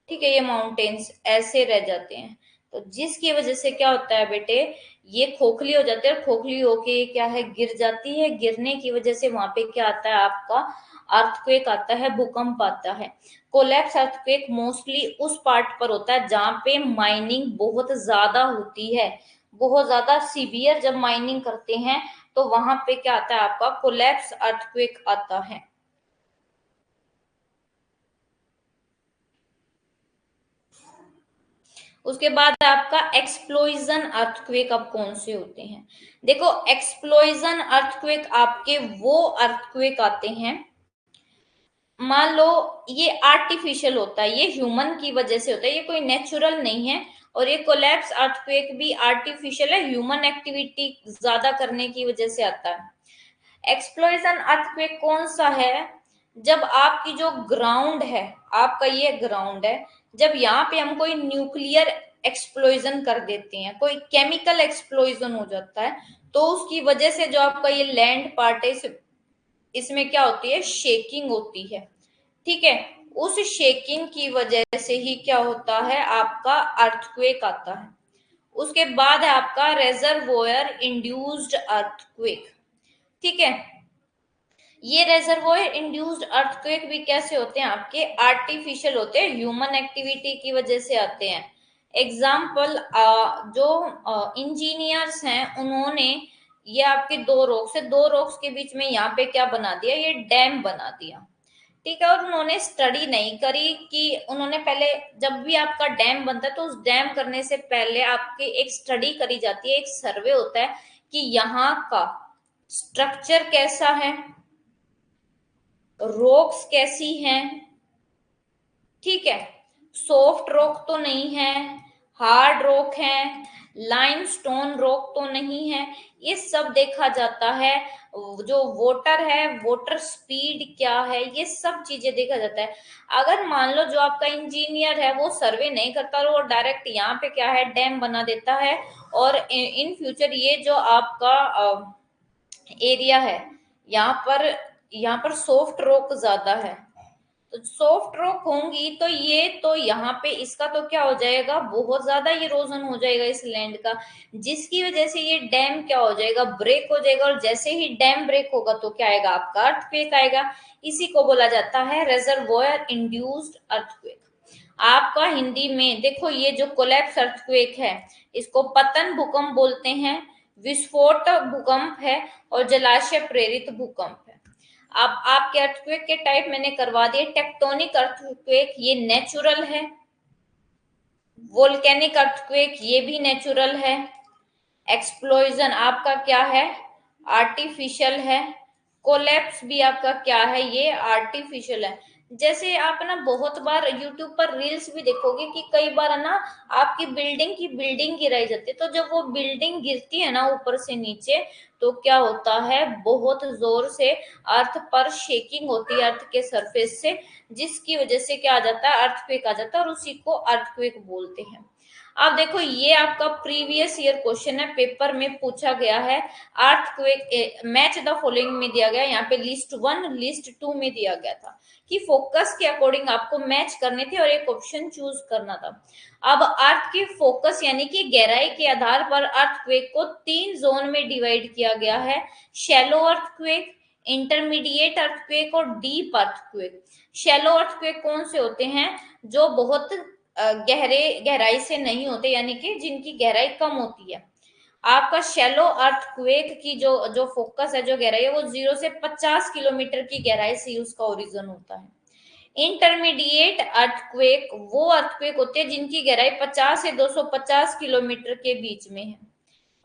A: ठीक है। ये माउंटेन्स ऐसे रह जाते हैं, तो जिसकी वजह से क्या होता है बेटे, ये खोखली हो जाती है, और खोखली होके क्या है, गिर जाती है। गिरने की वजह से वहां पे क्या आता है, आपका अर्थक्वेक आता है, भूकंप आता है। कोलैप्स अर्थक्वेक मोस्टली उस पार्ट पर होता है जहां पे माइनिंग बहुत ज्यादा होती है, बहुत ज्यादा सीवियर जब माइनिंग करते हैं तो वहां पे क्या आता है, आपका कोलैप्स अर्थक्वेक आता है। उसके बाद आपका एक्सप्लोजन अर्थक्वेक अब कौन से होते हैं, देखो एक्सप्लोजन अर्थक्वेक आपके वो अर्थक्वेक आते हैं, मान लो ये आर्टिफिशियल होता है, ये ह्यूमन की वजह से होता है, ये कोई नेचुरल नहीं है। और ये कोलैप्स अर्थक्वेक भी आर्टिफिशियल है, ह्यूमन एक्टिविटी ज्यादा करने की वजह से आता है। एक्सप्लोजन अर्थक्वेक कौन सा है, जब आपकी जो ग्राउंड है, आपका ये ग्राउंड है, जब यहाँ पे हम कोई न्यूक्लियर एक्सप्लोजन कर देते हैं, कोई केमिकल एक्सप्लोजन हो जाता है, तो उसकी वजह से जो आपका ये लैंड पार्ट है, इसमें क्या होती है, शेकिंग होती है, ठीक है। उस शेकिंग की वजह से ही क्या होता है, आपका अर्थक्वेक आता है। उसके बाद है आपका रेजर्वोयर इंड्यूस्ड अर्थक्वेक, ठीक है। ये रेजर्वोयर इंड्यूस्ड अर्थक्वेक भी कैसे होते हैं, आपके आर्टिफिशियल होते हैं, ह्यूमन एक्टिविटी की वजह से आते हैं। एग्जाम्पल जो इंजीनियर्स हैं, उन्होंने ये आपके दो रॉक्स के बीच में यहाँ पे क्या बना दिया, ये डैम बना दिया, ठीक है। और उन्होंने स्टडी नहीं करी कि उन्होंने पहले, जब भी आपका डैम बनता है तो उस डैम करने से पहले आपके एक स्टडी करी जाती है, एक सर्वे होता है कि यहाँ का स्ट्रक्चर कैसा है, रॉक्स कैसी हैं, ठीक है, सॉफ्ट रॉक तो नहीं है, हार्ड रॉक है, लाइमस्टोन रॉक तो नहीं है, ये सब देखा जाता है। जो वाटर है, वाटर स्पीड क्या है, ये सब चीजें देखा जाता है। अगर मान लो जो आपका इंजीनियर है वो सर्वे नहीं करता और वो डायरेक्ट यहाँ पे क्या है, डैम बना देता है, और इन फ्यूचर ये जो आपका एरिया है, यहाँ पर सॉफ्ट रॉक ज्यादा है, तो सॉफ्ट रॉक होंगी तो ये तो यहाँ पे इसका तो क्या हो जाएगा, बहुत ज्यादा इरोजन हो जाएगा इस लैंड का, जिसकी वजह से ये डैम क्या हो जाएगा, ब्रेक हो जाएगा। और जैसे ही डैम ब्रेक होगा तो क्या आएगा, आपका अर्थक्वेक आएगा। इसी को बोला जाता है रेजर्वोयर इंड्यूस्ड अर्थक्वेक। आपका हिंदी में देखो, ये जो कोलैप्स अर्थक्वेक है इसको पतन भूकंप बोलते हैं, विस्फोट भूकंप है और जलाशय प्रेरित भूकंप है। अब आपके अर्थक्वेक के टाइप मैंने करवा दिए। टेक्टोनिक अर्थक्वेक ये नेचुरल है, वोल्केनिक अर्थक्वेक ये भी नेचुरल है, एक्सप्लोजन आपका क्या है, आर्टिफिशियल है, कोलैप्स भी आपका क्या है, ये आर्टिफिशियल है। जैसे आप ना बहुत बार यूट्यूब पर रील्स भी देखोगे कि कई बार ना आपकी बिल्डिंग की बिल्डिंग गिराई जाती है, तो जब वो बिल्डिंग गिरती है ना ऊपर से नीचे, तो क्या होता है, बहुत जोर से अर्थ पर शेकिंग होती है, अर्थ के सरफेस से, जिसकी वजह से क्या आ जाता है, अर्थक्वेक आ जाता है, और उसी को अर्थक्वेक बोलते हैं। अब देखो ये आपका प्रीवियस ईयर क्वेश्चन है, पेपर में पूछा गया है। अर्थक्वेक मैच द फॉलोइंग में दिया गया, यहाँ पे लिस्ट 1 लिस्ट 2 में दिया गया था कि फोकस के अकॉर्डिंग आपको मैच करने थे और एक ऑप्शन चूज करना था। अब अर्थ के फोकस यानी कि गहराई के आधार पर अर्थक्वेक को 3 जोन में डिवाइड किया गया है, शैलो अर्थक्वेक, इंटरमीडिएट अर्थक्वेक और डीप अर्थक्वेक। शैलो अर्थक्वेक कौन से होते हैं, जो बहुत गहराई से नहीं होते, यानी कि जिनकी गहराई कम होती है। आपका शैलो अर्थक्वेक की जो जो फोकस है, जो गहराई है, वो 0 से 50 किलोमीटर की गहराई से उसका ओरिजिन होता है। इंटरमीडिएट अर्थक्वेक वो अर्थक्वेक होते हैं जिनकी गहराई 50 से 250 किलोमीटर के बीच में है।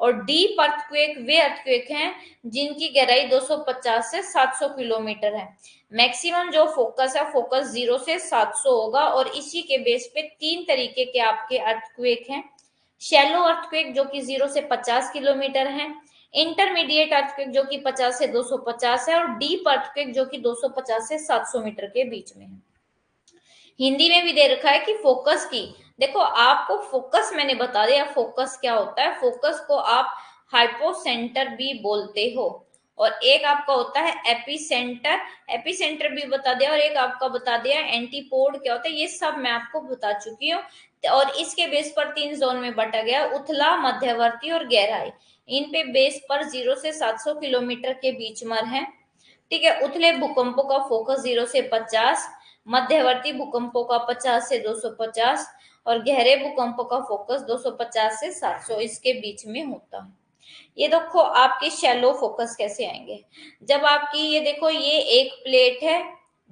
A: और डीप अर्थक्वेक वे अर्थक्वेक हैं जिनकी गहराई 250 से 700 किलोमीटर है। मैक्सिमम जो फोकस है, फोकस 0 से 700 होगा, और इसी के बेस पे 3 तरीके के आपके अर्थक्वेक हैं। शैलो अर्थक्वेक जो कि 0 से 50 किलोमीटर है, इंटरमीडिएट अर्थक्वेक जो कि 50 से 250 है, और डीप अर्थक्वेक जो कि 250 से 700 मीटर के बीच में है। हिंदी में भी दे रखा है कि फोकस की, देखो आपको फोकस मैंने बता दिया, फोकस क्या होता है। फोकस को आप हाइपोसेंटर भी बोलते हो, और एक आपका होता है एपिसेंटर, एपिसेंटर भी बता दिया, और एक आपका बता दिया एंटीपोड क्या होता है, ये सब मैं आपको बता चुकी हूँ। और इसके बेस पर 3 जोन में बांटा गया, उथला, मध्यवर्ती और गहराई। इन पे बेस पर 0 से 700 किलोमीटर के बीच में है। ठीक है, उथले भूकंपों का फोकस 0 से 50, मध्यवर्ती भूकंपों का 50 से 250, और गहरे भूकंपों का फोकस 250 से 700 इसके बीच में होता है। ये देखो आपके शैलो फोकस कैसे आएंगे, जब आपकी ये देखो ये एक प्लेट है,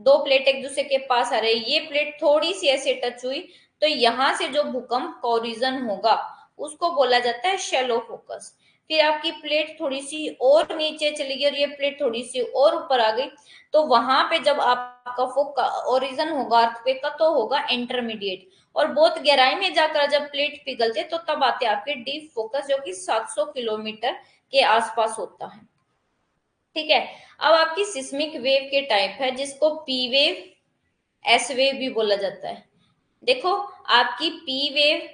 A: 2 प्लेट एक दूसरे के पास आ रहे हैं, ये प्लेट थोड़ी सी ऐसे टच हुई, तो यहां से जो भूकंप का ओरिजिन होगा उसको बोला जाता है शैलो फोकस। फिर आपकी प्लेट थोड़ी सी और नीचे चली गई और ये प्लेट थोड़ी सी और ऊपर आ गई, तो वहां पे जब आपका फोकस ओरिजिन होगा अर्थक्वेक का, तो होगा इंटरमीडिएट। और बहुत गहराई में जाकर जब प्लेट पिघलते तो तब आते आपके डीप फोकस जो कि 700 किलोमीटर के आसपास होता है। ठीक है, अब आपकी सिस्मिक वेव के टाइप है, जिसको पी वेव, एस वेव भी बोला जाता है। देखो आपकी पी वेव,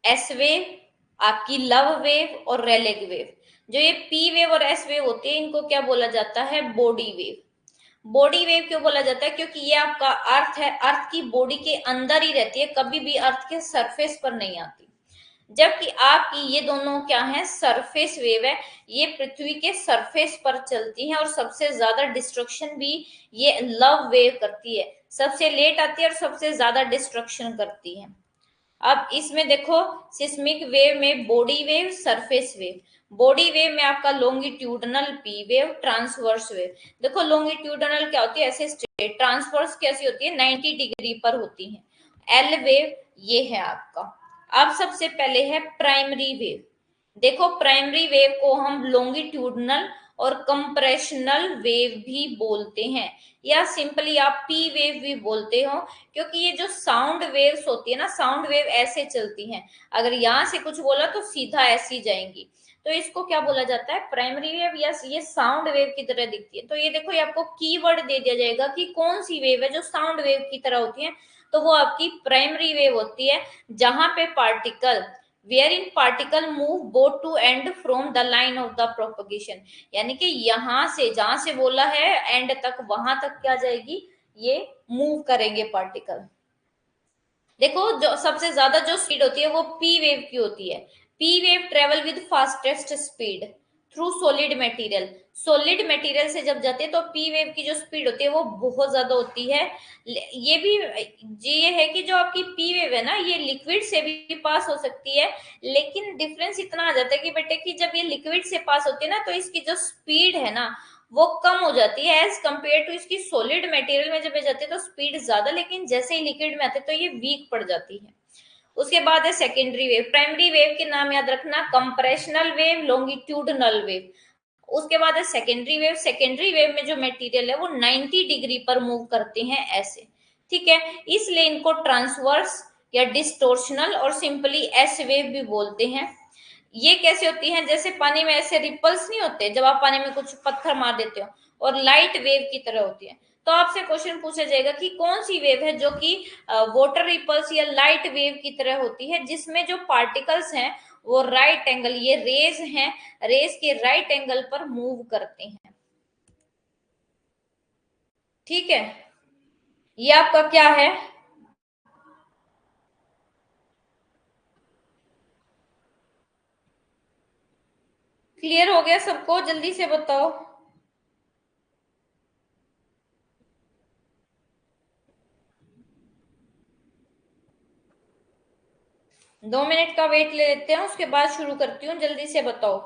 A: एस वेव, आपकी लव वेव और रेलेग वेव। जो ये पी वेव और एस वेव होती है, इनको क्या बोला जाता है, बॉडी वेव। बॉडी वेव क्यों बोला जाता है, क्योंकि ये आपका अर्थ है, अर्थ की बॉडी के अंदर ही रहती है, कभी भी अर्थ के सरफेस पर नहीं आती। जबकि आपकी ये दोनों क्या है, सरफेस वेव है, ये पृथ्वी के सरफेस पर चलती है, और सबसे ज्यादा डिस्ट्रक्शन भी ये लव वेव करती है, सबसे लेट आती है और सबसे ज्यादा डिस्ट्रक्शन करती है। अब इसमें देखो सिस्मिक वेव में body wave, surface wave. Body wave में आपका longitudinal P wave, transverse wave. देखो लॉन्गिट्यूडनल क्या होती है, ऐसे स्ट्रेट, ट्रांसवर्स कैसी होती है, 90 डिग्री पर होती है। एल वेव ये है आपका। अब सबसे पहले है प्राइमरी वेव। देखो प्राइमरी वेव को हम लॉन्गिट्यूडनल और कंप्रेशनल वेव भी बोलते हैं, या सिंपली आप पी वेव भी बोलते हो, क्योंकि ये जो साउंड वेव्स होती है ना, साउंड वेव ऐसे चलती हैं, अगर यहाँ से कुछ बोला तो सीधा ऐसी जाएंगी, तो इसको क्या बोला जाता है, प्राइमरी वेव, या ये साउंड वेव की तरह दिखती है। तो ये देखो ये आपको कीवर्ड दे दिया जाएगा कि कौन सी वेव है जो साउंड वेव की तरह होती है, तो वो आपकी प्राइमरी वेव होती है, जहां पे particle, wherein particle move both to and from the line of the propagation, यानी कि यहां से, जहां से बोला है एंड तक, वहां तक क्या जाएगी, ये मूव करेंगे पार्टिकल। देखो जो सबसे ज्यादा जो स्पीड होती है वो पी वेव की होती है। P wave travel with fastest speed through solid material. Solid material से जब जाती है तो पी वेव की जो स्पीड होती है वो बहुत ज्यादा होती है। ये भी ये है कि जो आपकी पी वेव है ना, ये लिक्विड से भी पास हो सकती है, लेकिन डिफरेंस इतना आ जाता है कि बेटे कि जब ये लिक्विड से पास होती है ना, तो इसकी जो स्पीड है ना वो कम हो जाती है एज कंपेयर टू इसकी सॉलिड मटेरियल में जब ये जाती है तो स्पीड ज्यादा, लेकिन जैसे ही लिक्विड में आते हैं तो ये वीक पड़ जाती है। उसके बाद है सेकेंडरी वेव। प्राइमरी वेव के नाम याद रखना, कंप्रेशनल वेव, लॉन्गिट्यूडनल वेव। उसके बाद है सेकेंडरी वेव। सेकेंडरी वेव में जो मटेरियल है वो 90 डिग्री पर मूव करते हैं ऐसे, ठीक है, इसलिए इनको ट्रांसवर्स या डिस्टोर्शनल और सिंपली एस वेव भी बोलते हैं। ये कैसे होती हैं, जैसे पानी में ऐसे रिपल्स नहीं होते जब आप पानी में कुछ पत्थर मार देते हो, और लाइट वेव की तरह होती है। तो आपसे क्वेश्चन पूछा जाएगा कि कौन सी वेव है जो कि वाटर रिपल्स या लाइट वेव की तरह होती है, जिसमें जो पार्टिकल्स हैं वो राइट एंगल, ये रेज हैं, रेज के राइट एंगल पर मूव करते हैं। ठीक है, ये आपका क्या है? क्लियर हो गया सबको? जल्दी से बताओ। 2 मिनट का वेट ले लेते हैं, उसके बाद शुरू करती हूँ, जल्दी से बताओ।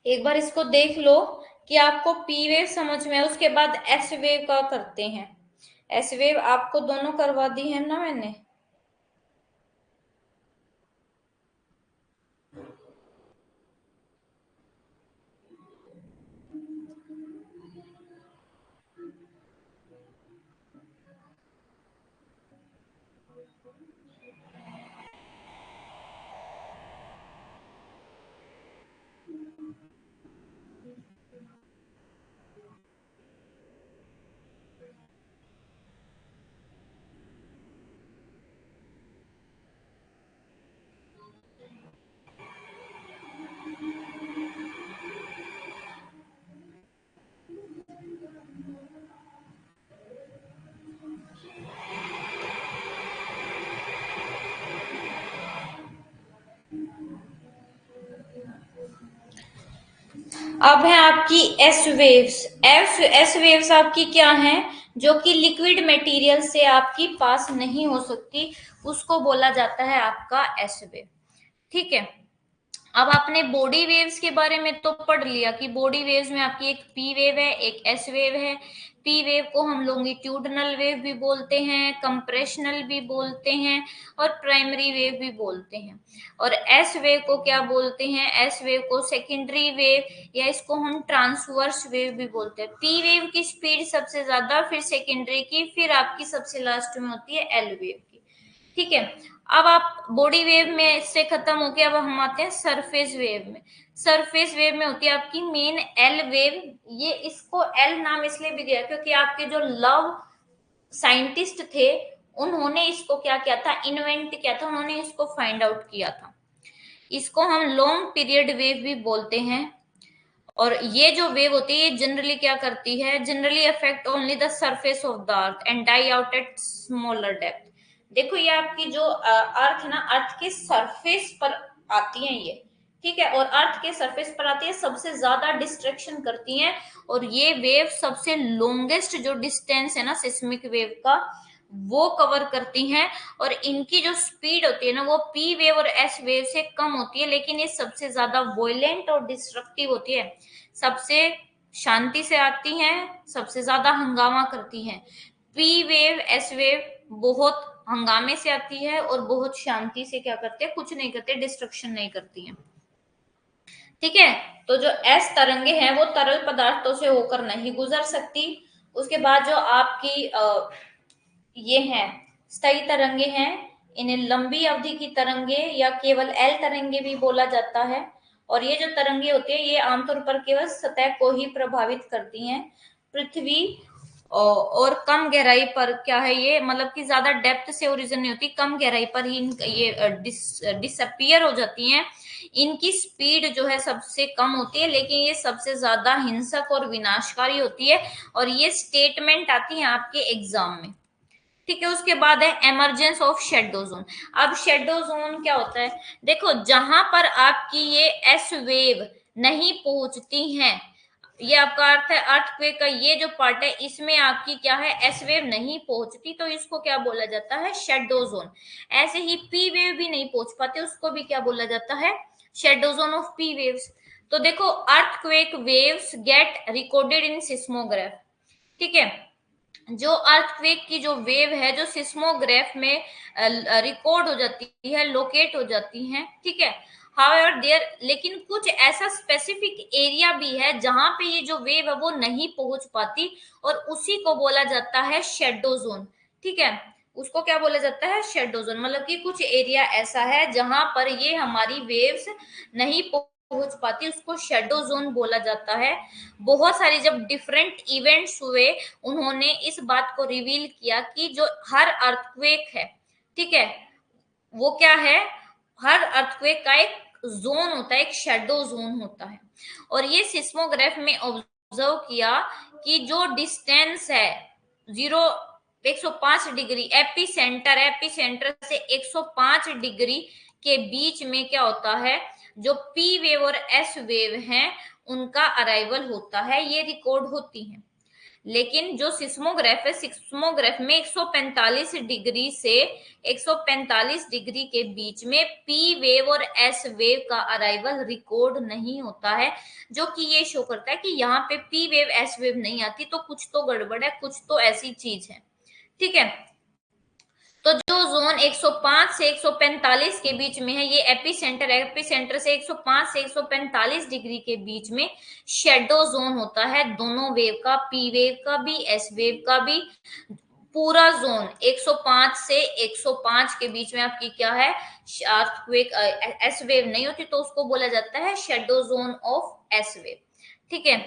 A: एक बार इसको देख लो कि आपको पी वेव समझ में है, उसके बाद एस वेव का करते हैं। एस वेव आपको दोनों करवा दी है ना मैंने। अब है आपकी एस वेव्स। एस वेव्स आपकी क्या हैं, जो कि लिक्विड मटेरियल से आपकी पास नहीं हो सकती, उसको बोला जाता है आपका एस वेव। ठीक है, अब आपने बॉडी वेव्स के बारे में तो पढ़ लिया कि बॉडी वेव्स में आपकी एक पी वेव है, एक एस वेव है। पी वेव को हम लॉन्गिट्यूडनल वेव भी बोलते हैं, कंप्रेशनल भी बोलते हैं और प्राइमरी वेव भी बोलते हैं। और एस वेव को क्या बोलते हैं? एस वेव को सेकेंडरी वेव या इसको हम ट्रांसवर्स वेव भी बोलते हैं। पी वेव की स्पीड सबसे ज्यादा, फिर सेकेंडरी की, फिर आपकी सबसे लास्ट में होती है एल वेव की। ठीक है, अब आप बॉडी वेव में से खत्म होके अब हम आते हैं सरफेस वेव में। सरफेस वेव में होती है आपकी मेन एल वेव। ये इसको एल नाम इसलिए भी दिया क्योंकि आपके जो लव साइंटिस्ट थे उन्होंने इसको क्या किया था, इन्वेंट किया था, उन्होंने इसको फाइंड आउट किया था। इसको हम लॉन्ग पीरियड वेव भी बोलते हैं। और ये जो वेव होती है ये जनरली क्या करती है, generally affect only the surface of the earth and die out at smaller depth. देखो ये आपकी जो अर्थ है ना, अर्थ के सरफेस पर आती है ये, ठीक है, और अर्थ के सरफेस पर आती है, सबसे ज्यादा डिस्ट्रक्शन करती हैं। और ये वेव सबसे लॉन्गेस्ट जो डिस्टेंस है ना सिस्मिक वेव का, वो कवर करती हैं। और इनकी जो स्पीड होती है ना वो पी वेव और एस वेव से कम होती है, लेकिन ये सबसे ज्यादा वॉयलेंट और डिस्ट्रक्टिव होती है। सबसे शांति से आती हैं, सबसे ज्यादा हंगामा करती हैं। पी वेव एस वेव बहुत हंगामे से आती है और बहुत शांति से क्या करते हैं, कुछ नहीं करते, डिस्ट्रक्शन नहीं करती हैं। ठीक है, तो जो एस तरंगे हैं वो तरल पदार्थों से होकर नहीं गुजर सकती। उसके बाद जो आपकी ये हैं स्थायी तरंगे हैं, इन्हें लंबी अवधि की तरंगे या केवल एल तरंगे भी बोला जाता है। और ये जो तरंगे होती है ये आमतौर पर केवल सतह को ही प्रभावित करती हैं। पृथ्वी और कम गहराई पर क्या है, ये मतलब कि ज्यादा डेप्थ से ओरिजिन नहीं होती, कम गहराई पर ही ये डिसअपियर हो जाती हैं। इनकी स्पीड जो है सबसे कम होती है, लेकिन ये सबसे ज्यादा हिंसक और विनाशकारी होती है। और ये स्टेटमेंट आती है आपके एग्जाम में। ठीक है, उसके बाद है एमरजेंस ऑफ शेडो जोन। अब शेडो जोन क्या होता है, देखो जहां पर आपकी ये एस वेव नहीं पहुंचती हैं, ये आपका अर्थ है अर्थक्वेक का ये जो पार्ट है इसमें आपकी क्या है, एस वेव नहीं पहुंचती, तो इसको क्या बोला जाता है, शेडो जोन। ऐसे ही पी वेव भी नहीं पहुंच पाते, उसको भी क्या बोला जाता है, shadow zone of P waves. तो देखो earthquake waves get recorded in seismograph. ठीक है, जो अर्थक्वेक की जो वेव है जो सिस्मोग्राफ में रिकॉर्ड हो जाती है, लोकेट हो जाती है, ठीक है। हाउएवर देयर, लेकिन कुछ ऐसा स्पेसिफिक एरिया भी है जहां पे ये जो वेव है वो नहीं पहुंच पाती, और उसी को बोला जाता है शेडो जोन। ठीक है, उसको क्या बोला जाता है, शेडो जोन। मतलब कि कुछ एरिया ऐसा है जहां पर ये हमारी वेव्स नहीं पहुंच पाती, उसको शेडो जोन बोला जाता है। बहुत सारी जब डिफरेंट इवेंट्स हुए, उन्होंने इस बात को रिवील किया कि जो हर अर्थक्वेक है, ठीक है, वो क्या है, हर अर्थक्वेक का एक जोन होता है, एक शेडो जोन होता है। और ये सिस्मोग्राफ में ऑब्जर्व किया कि जो डिस्टेंस है 105 डिग्री एपी सेंटर से 105 डिग्री के बीच में क्या होता है, जो पी वेव और एस वेव हैं उनका अराइवल होता है, ये रिकॉर्ड होती है। लेकिन जो सिस्मोग्राफ है, सिस्मोग्राफ में 145 डिग्री से 145 डिग्री के बीच में पी वेव और एस वेव का अराइवल रिकॉर्ड नहीं होता है, जो कि ये शो करता है कि यहाँ पे पी वेव एस वेव नहीं आती, तो कुछ तो गड़बड़ है, कुछ तो ऐसी चीज है। ठीक है, तो जो जोन 105 से 145 के बीच में है, ये एपी सेंटर से 105 से 145 डिग्री के बीच में शेडो जोन होता है, दोनों वेव का, पी वेव का भी एस वेव का भी। पूरा जोन 105 से 105 के बीच में आपकी क्या है, अर्थक्वेक एस वेव नहीं होती, तो उसको बोला जाता है shadow zone of S wave. ठीक है,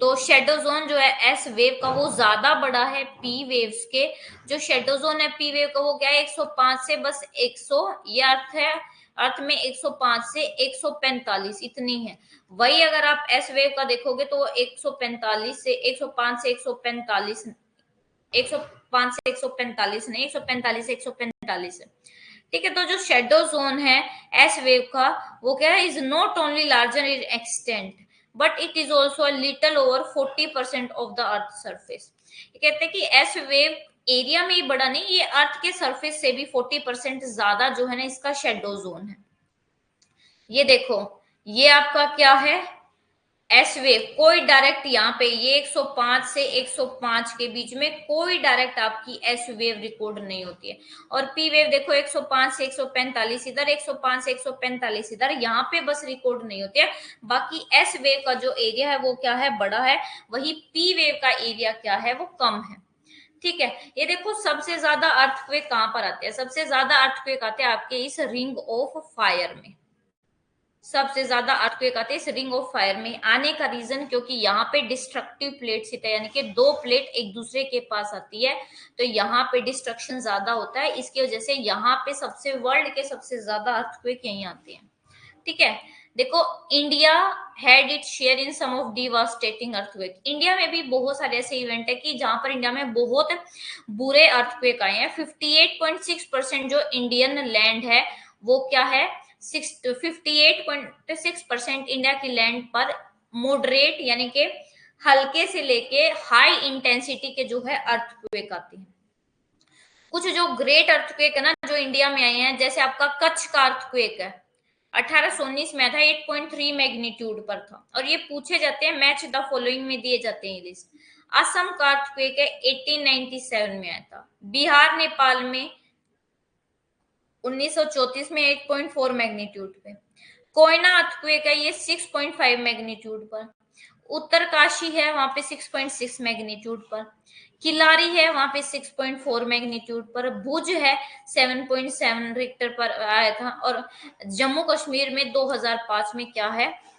A: तो शेडो जोन जो है एस वेव का वो ज्यादा बड़ा है पी वेव्स के। जो शेडो जोन है पी वेव का वो क्या है, 105 से बस 100, ये अर्थ है, अर्थ में 105 से 145 इतनी है। वही अगर आप एस वेव का देखोगे तो वो 145 से 105 से 145, 105 से 145 नहीं, 145 से 145 है। ठीक है, तो जो शेडो जोन है एस वेव का वो क्या है, is not only larger in extent but it is also little over 40% of the earth surface. कहते हैं कि एस वेव एरिया में ही बड़ा नहीं, ये अर्थ के सरफेस से भी 40% ज्यादा जो है ना इसका शेडो जोन है। ये देखो, ये आपका क्या है, एस वेव। कोई डायरेक्ट यहाँ पे ये 105 से 105 के बीच में कोई डायरेक्ट आपकी एस वेव रिकॉर्ड नहीं होती है। और पी वेव देखो 105 से 145 इधर, 105 से 145 इधर, यहाँ पे बस रिकॉर्ड नहीं होती है। बाकी एस वेव का जो एरिया है वो क्या है, बड़ा है। वही पी वेव का एरिया क्या है, वो कम है। ठीक है, ये देखो सबसे ज्यादा अर्थक्वेक कहां पर आते हैं, सबसे ज्यादा अर्थक्वेक आते हैं आपके इस रिंग ऑफ फायर में। सबसे ज्यादा अर्थक्वेक आते हैं इस रिंग ऑफ फायर में। आने का रीजन क्योंकि यहाँ पे डिस्ट्रक्टिव प्लेट्स हिट है, यानी कि दो प्लेट एक दूसरे के पास आती है, तो यहाँ पे डिस्ट्रक्शन ज्यादा होता है। इसकी वजह से यहाँ पे सबसे वर्ल्ड के सबसे ज्यादा अर्थक्वेक यहीं आते हैं। ठीक है, देखो India had it share in some of devastating earthquake. India में भी बहुत सारे ऐसे इवेंट है कि जहां पर इंडिया में बहुत बुरे अर्थक्वेक आए हैं। 58.6% जो इंडियन लैंड है वो क्या है, 58.6% इंडिया की लैंड पर मॉडरेट यानी कि हल्के से लेके हाई इंटेंसिटी के जो है अर्थक्वेक आते हैं। कुछ जो ग्रेट अर्थक्वेक है ना जो इंडिया में आए हैं, जैसे आपका कच्छ का अर्थक्वेक है 1819 में था, 8.3 मैग्नीट्यूड पर था। और ये पूछे जाते हैं, मैच द फॉलोइंग में दिए जाते हैं लिस्ट। असम का अर्थक्वेक है 1897 में आया था। बिहार नेपाल में 1934 में 8.4 मैग्नीट्यूड पे। कोयना अर्थक्वेक है ये 6.5 मैग्नीट्यूड पर। उत्तरकाशी है वहां पे 6.6 मैग्नीट्यूड पर। किलारी है वहां पे 6.4 मैग्नीट्यूड पर। भुज है 7.7 रिक्टर पर आया था। और जम्मू कश्मीर में 2005 में क्या है,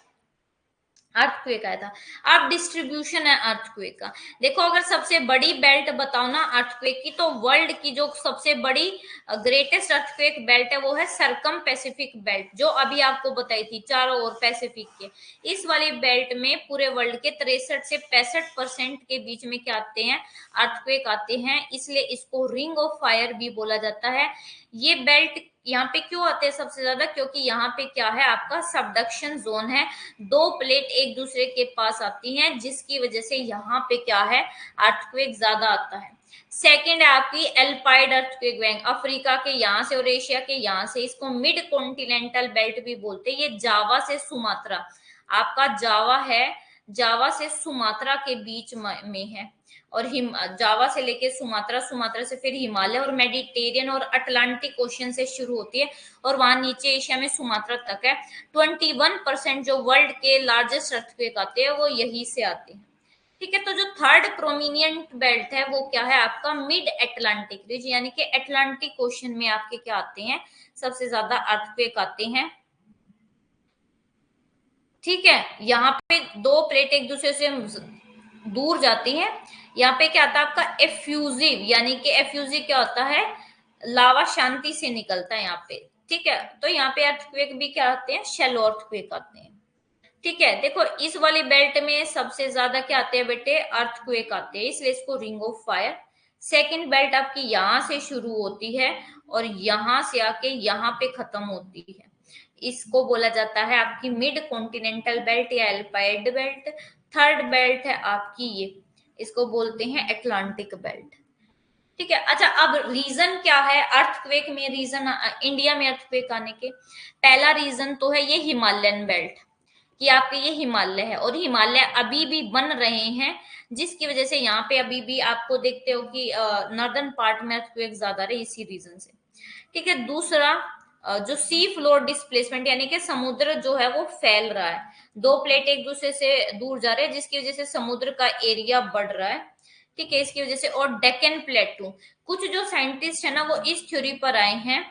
A: अर्थक्वेक आया था। अब डिस्ट्रीब्यूशन है अर्थक्वेक का। देखो अगर सबसे बड़ी बेल्ट बताओ ना अर्थक्वेक की, तो वर्ल्ड की जो सबसे बड़ी ग्रेटेस्ट अर्थक्वेक बेल्ट है वो है सरकम पैसिफिक बेल्ट, जो अभी आपको बताई थी चारों ओर पैसिफिक के। इस वाली बेल्ट में पूरे वर्ल्ड के 63 से 65% के बीच में क्या आते हैं, अर्थक्वेक आते हैं। इसलिए इसको रिंग ऑफ फायर भी बोला जाता है। ये बेल्ट यहाँ पे क्यों आते हैं सबसे ज्यादा, क्योंकि यहाँ पे क्या है आपका सबडक्शन जोन है, दो प्लेट एक दूसरे के पास आती हैं, जिसकी वजह से यहाँ पे क्या है अर्थक्वेक ज्यादा आता है। सेकंड है आपकी एल्पाइड अर्थक्वेक बैंक, अफ्रीका के यहाँ से और एशिया के यहाँ से। इसको मिड कॉन्टिनेंटल बेल्ट भी बोलते हैं। ये जावा से सुमात्रा, आपका जावा है, जावा से सुमात्रा के बीच में है। और जावा से लेके सुमात्रा, सुमात्रा से फिर हिमालय और मेडिटेरियन और अटलांटिक ओशियन से शुरू होती है, और वहां नीचे एशिया में सुमात्रा तक है। 21% जो वर्ल्ड के लार्जेस्ट अर्थक्वेक आते हैं वो यही से आते हैं। ठीक है, तो जो थर्ड प्रोमिनियंट बेल्ट है वो क्या है आपका मिड एटलांटिक रीजन, यानी कि अटलांटिक ओशन में आपके क्या आते हैं, सबसे ज्यादा अर्थक्वेक आते हैं। ठीक है, यहाँ पे दो प्लेट एक दूसरे से दूर जाती हैं। यहाँ पे क्या आता है आपका एफ्यूजिव, यानी कि एफ्यूजिव क्या होता है, लावा शांति से निकलता है यहाँ पे। ठीक है, तो यहाँ पे अर्थक्वेक भी क्या आते हैं, शैलो अर्थक्वेक आते हैं। ठीक है, देखो इस वाली बेल्ट में सबसे ज्यादा क्या आते हैं बेटे, अर्थक्वेक आते हैं, इसलिए इसको ring of fire. Second belt आपकी यहां से शुरू होती है और यहां से आके यहाँ पे खत्म होती है, इसको बोला जाता है आपकी मिड कॉन्टिनेंटल बेल्ट या एल्पाइड बेल्ट। थर्ड बेल्ट है आपकी ये, इसको बोलते हैं एटलांटिक बेल्ट। ठीक है, अच्छा अब रीजन क्या है अर्थक्वेक में, रीजन इंडिया में अर्थक्वेक आने के, पहला रीजन तो है ये हिमालयन बेल्ट, कि आपके ये हिमालय है और हिमालय अभी भी बन रहे हैं, जिसकी वजह से यहाँ पे अभी भी आपको देखते हो कि नॉर्दर्न पार्ट में अर्थक्वेक ज्यादा रहे इसी रीजन से। ठीक है, दूसरा जो सी फ्लोर डिस्प्लेसमेंट, यानी कि समुद्र जो है वो फैल रहा है, दो प्लेट एक दूसरे से दूर जा रहे हैं, जिसकी वजह से समुद्र का एरिया बढ़ रहा है। ठीक है, इसकी वजह से। और डेक्कन प्लेटू, कुछ जो साइंटिस्ट है ना वो इस थ्योरी पर आए हैं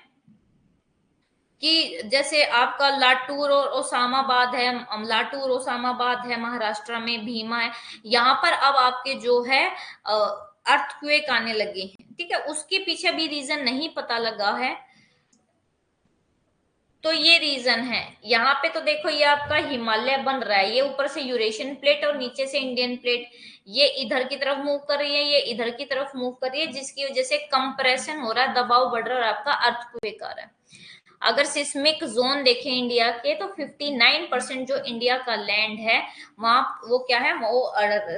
A: कि जैसे आपका लाटूर और ओसामाबाद है, लाटूर ओसामाबाद है महाराष्ट्र में, भीमा है, यहाँ पर अब आपके जो है अर्थक्वेक आने लगे हैं। ठीक है, उसके पीछे भी रीजन नहीं पता लगा है, तो ये रीजन है। यहाँ पे तो देखो ये आपका हिमालय बन रहा है, ये ऊपर से यूरेशियन प्लेट और नीचे से इंडियन प्लेट, ये इधर की तरफ मूव कर रही है, ये इधर की तरफ मूव कर रही है, जिसकी वजह से कंप्रेशन हो रहा है, दबाव बढ़ रहा है और आपका अर्थक्वेक आ रहा है। अगर सिस्मिक जोन देखें इंडिया के, तो 59% जो इंडिया का लैंड है वहां वो क्या है, वो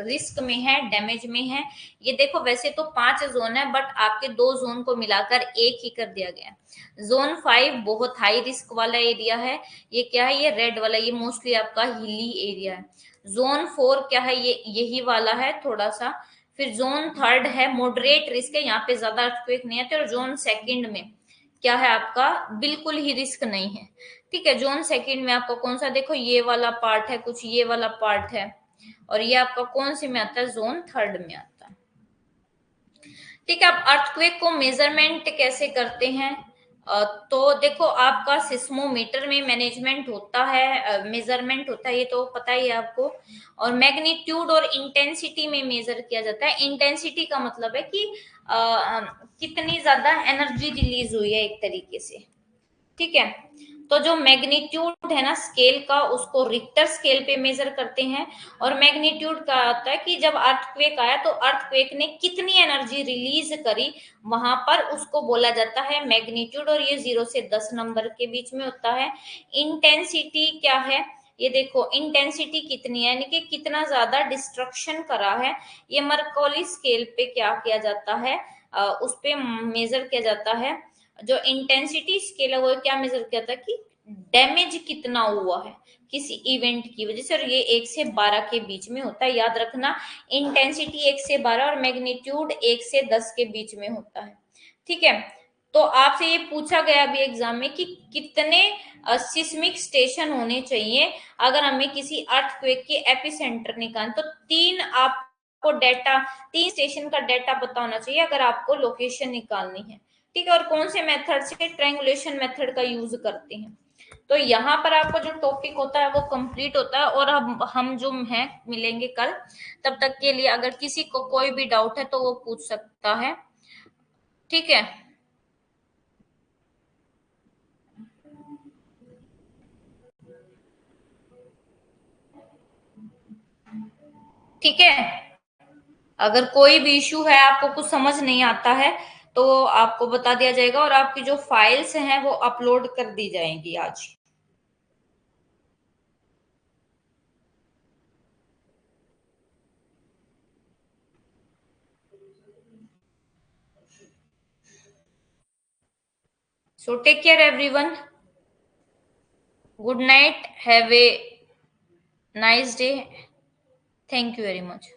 A: रिस्क में है, डैमेज में है। ये देखो वैसे तो 5 जोन है, बट आपके 2 जोन को मिलाकर एक ही कर दिया गया। जोन 5 बहुत हाई रिस्क वाला एरिया है, ये क्या है, ये रेड वाला, ये मोस्टली आपका हिली एरिया है। जोन 4 क्या है, ये यही वाला है थोड़ा सा। फिर जोन 3 है मॉडरेट रिस्क है, यहाँ पे ज्यादा अर्थक्वेक नहीं आते। और जोन 2 में क्या है आपका, बिल्कुल ही रिस्क नहीं है। ठीक है, जोन 2 में आपका कौन सा, देखो ये वाला पार्ट है, कुछ ये वाला पार्ट है, और ये आपका कौन से में आता है, जोन 3 में आता है। ठीक है, अब अर्थक्वेक को मेजरमेंट कैसे करते हैं, तो देखो आपका सिस्मोमीटर में मैनेजमेंट होता है, मेजरमेंट होता है, ये तो पता ही है आपको। और मैग्नीट्यूड और इंटेंसिटी में मेजर किया जाता है। इंटेंसिटी का मतलब है कि कितनी ज्यादा एनर्जी रिलीज हुई है एक तरीके से। ठीक है, तो जो मैग्नीट्यूड है ना स्केल का, उसको रिक्टर स्केल पे मेजर करते हैं। और मैग्नीट्यूड का आता है कि जब अर्थक्वेक आया तो अर्थक्वेक ने कितनी एनर्जी रिलीज करी, वहां पर उसको बोला जाता है मैग्नीट्यूड। और ये 0 से 10 नंबर के बीच में होता है। इंटेंसिटी क्या है, ये देखो इंटेंसिटी कितनी है, यानी कि कितना ज्यादा डिस्ट्रक्शन करा है, ये मर्कौली स्केल पे क्या किया जाता है, उस पे मेजर किया जाता है। जो इंटेंसिटी स्केल है वो क्या मेजर किया था कि डैमेज कितना हुआ है किसी इवेंट की वजह से। और ये 1 से 12 के बीच में होता है, याद रखना। इंटेंसिटी 1 से 12 और मैग्नीट्यूड 1 से 10 के बीच में होता है। ठीक है, तो आपसे ये पूछा गया अभी एग्जाम में कि कितने सिस्मिक स्टेशन होने चाहिए अगर हमें किसी अर्थक्वेक के एपिसेंटर निकालना, तो 3 आपको डेटा, 3 स्टेशन का डेटा पता होना चाहिए अगर आपको लोकेशन निकालनी है। ठीक है, और कौन से मेथड से, ट्रायंगुलेशन मेथड का यूज करते हैं। तो यहाँ पर आपका जो टॉपिक होता है वो कंप्लीट होता है। और अब हम जो हैं मिलेंगे कल, तब तक के लिए अगर किसी को कोई भी डाउट है तो वो पूछ सकता है। ठीक है, ठीक है, अगर कोई भी इश्यू है, आपको कुछ समझ नहीं आता है, तो आपको बता दिया जाएगा और आपकी जो फाइल्स हैं वो अपलोड कर दी जाएंगी आज। So take care everyone, good night, have a nice day, thank you very much.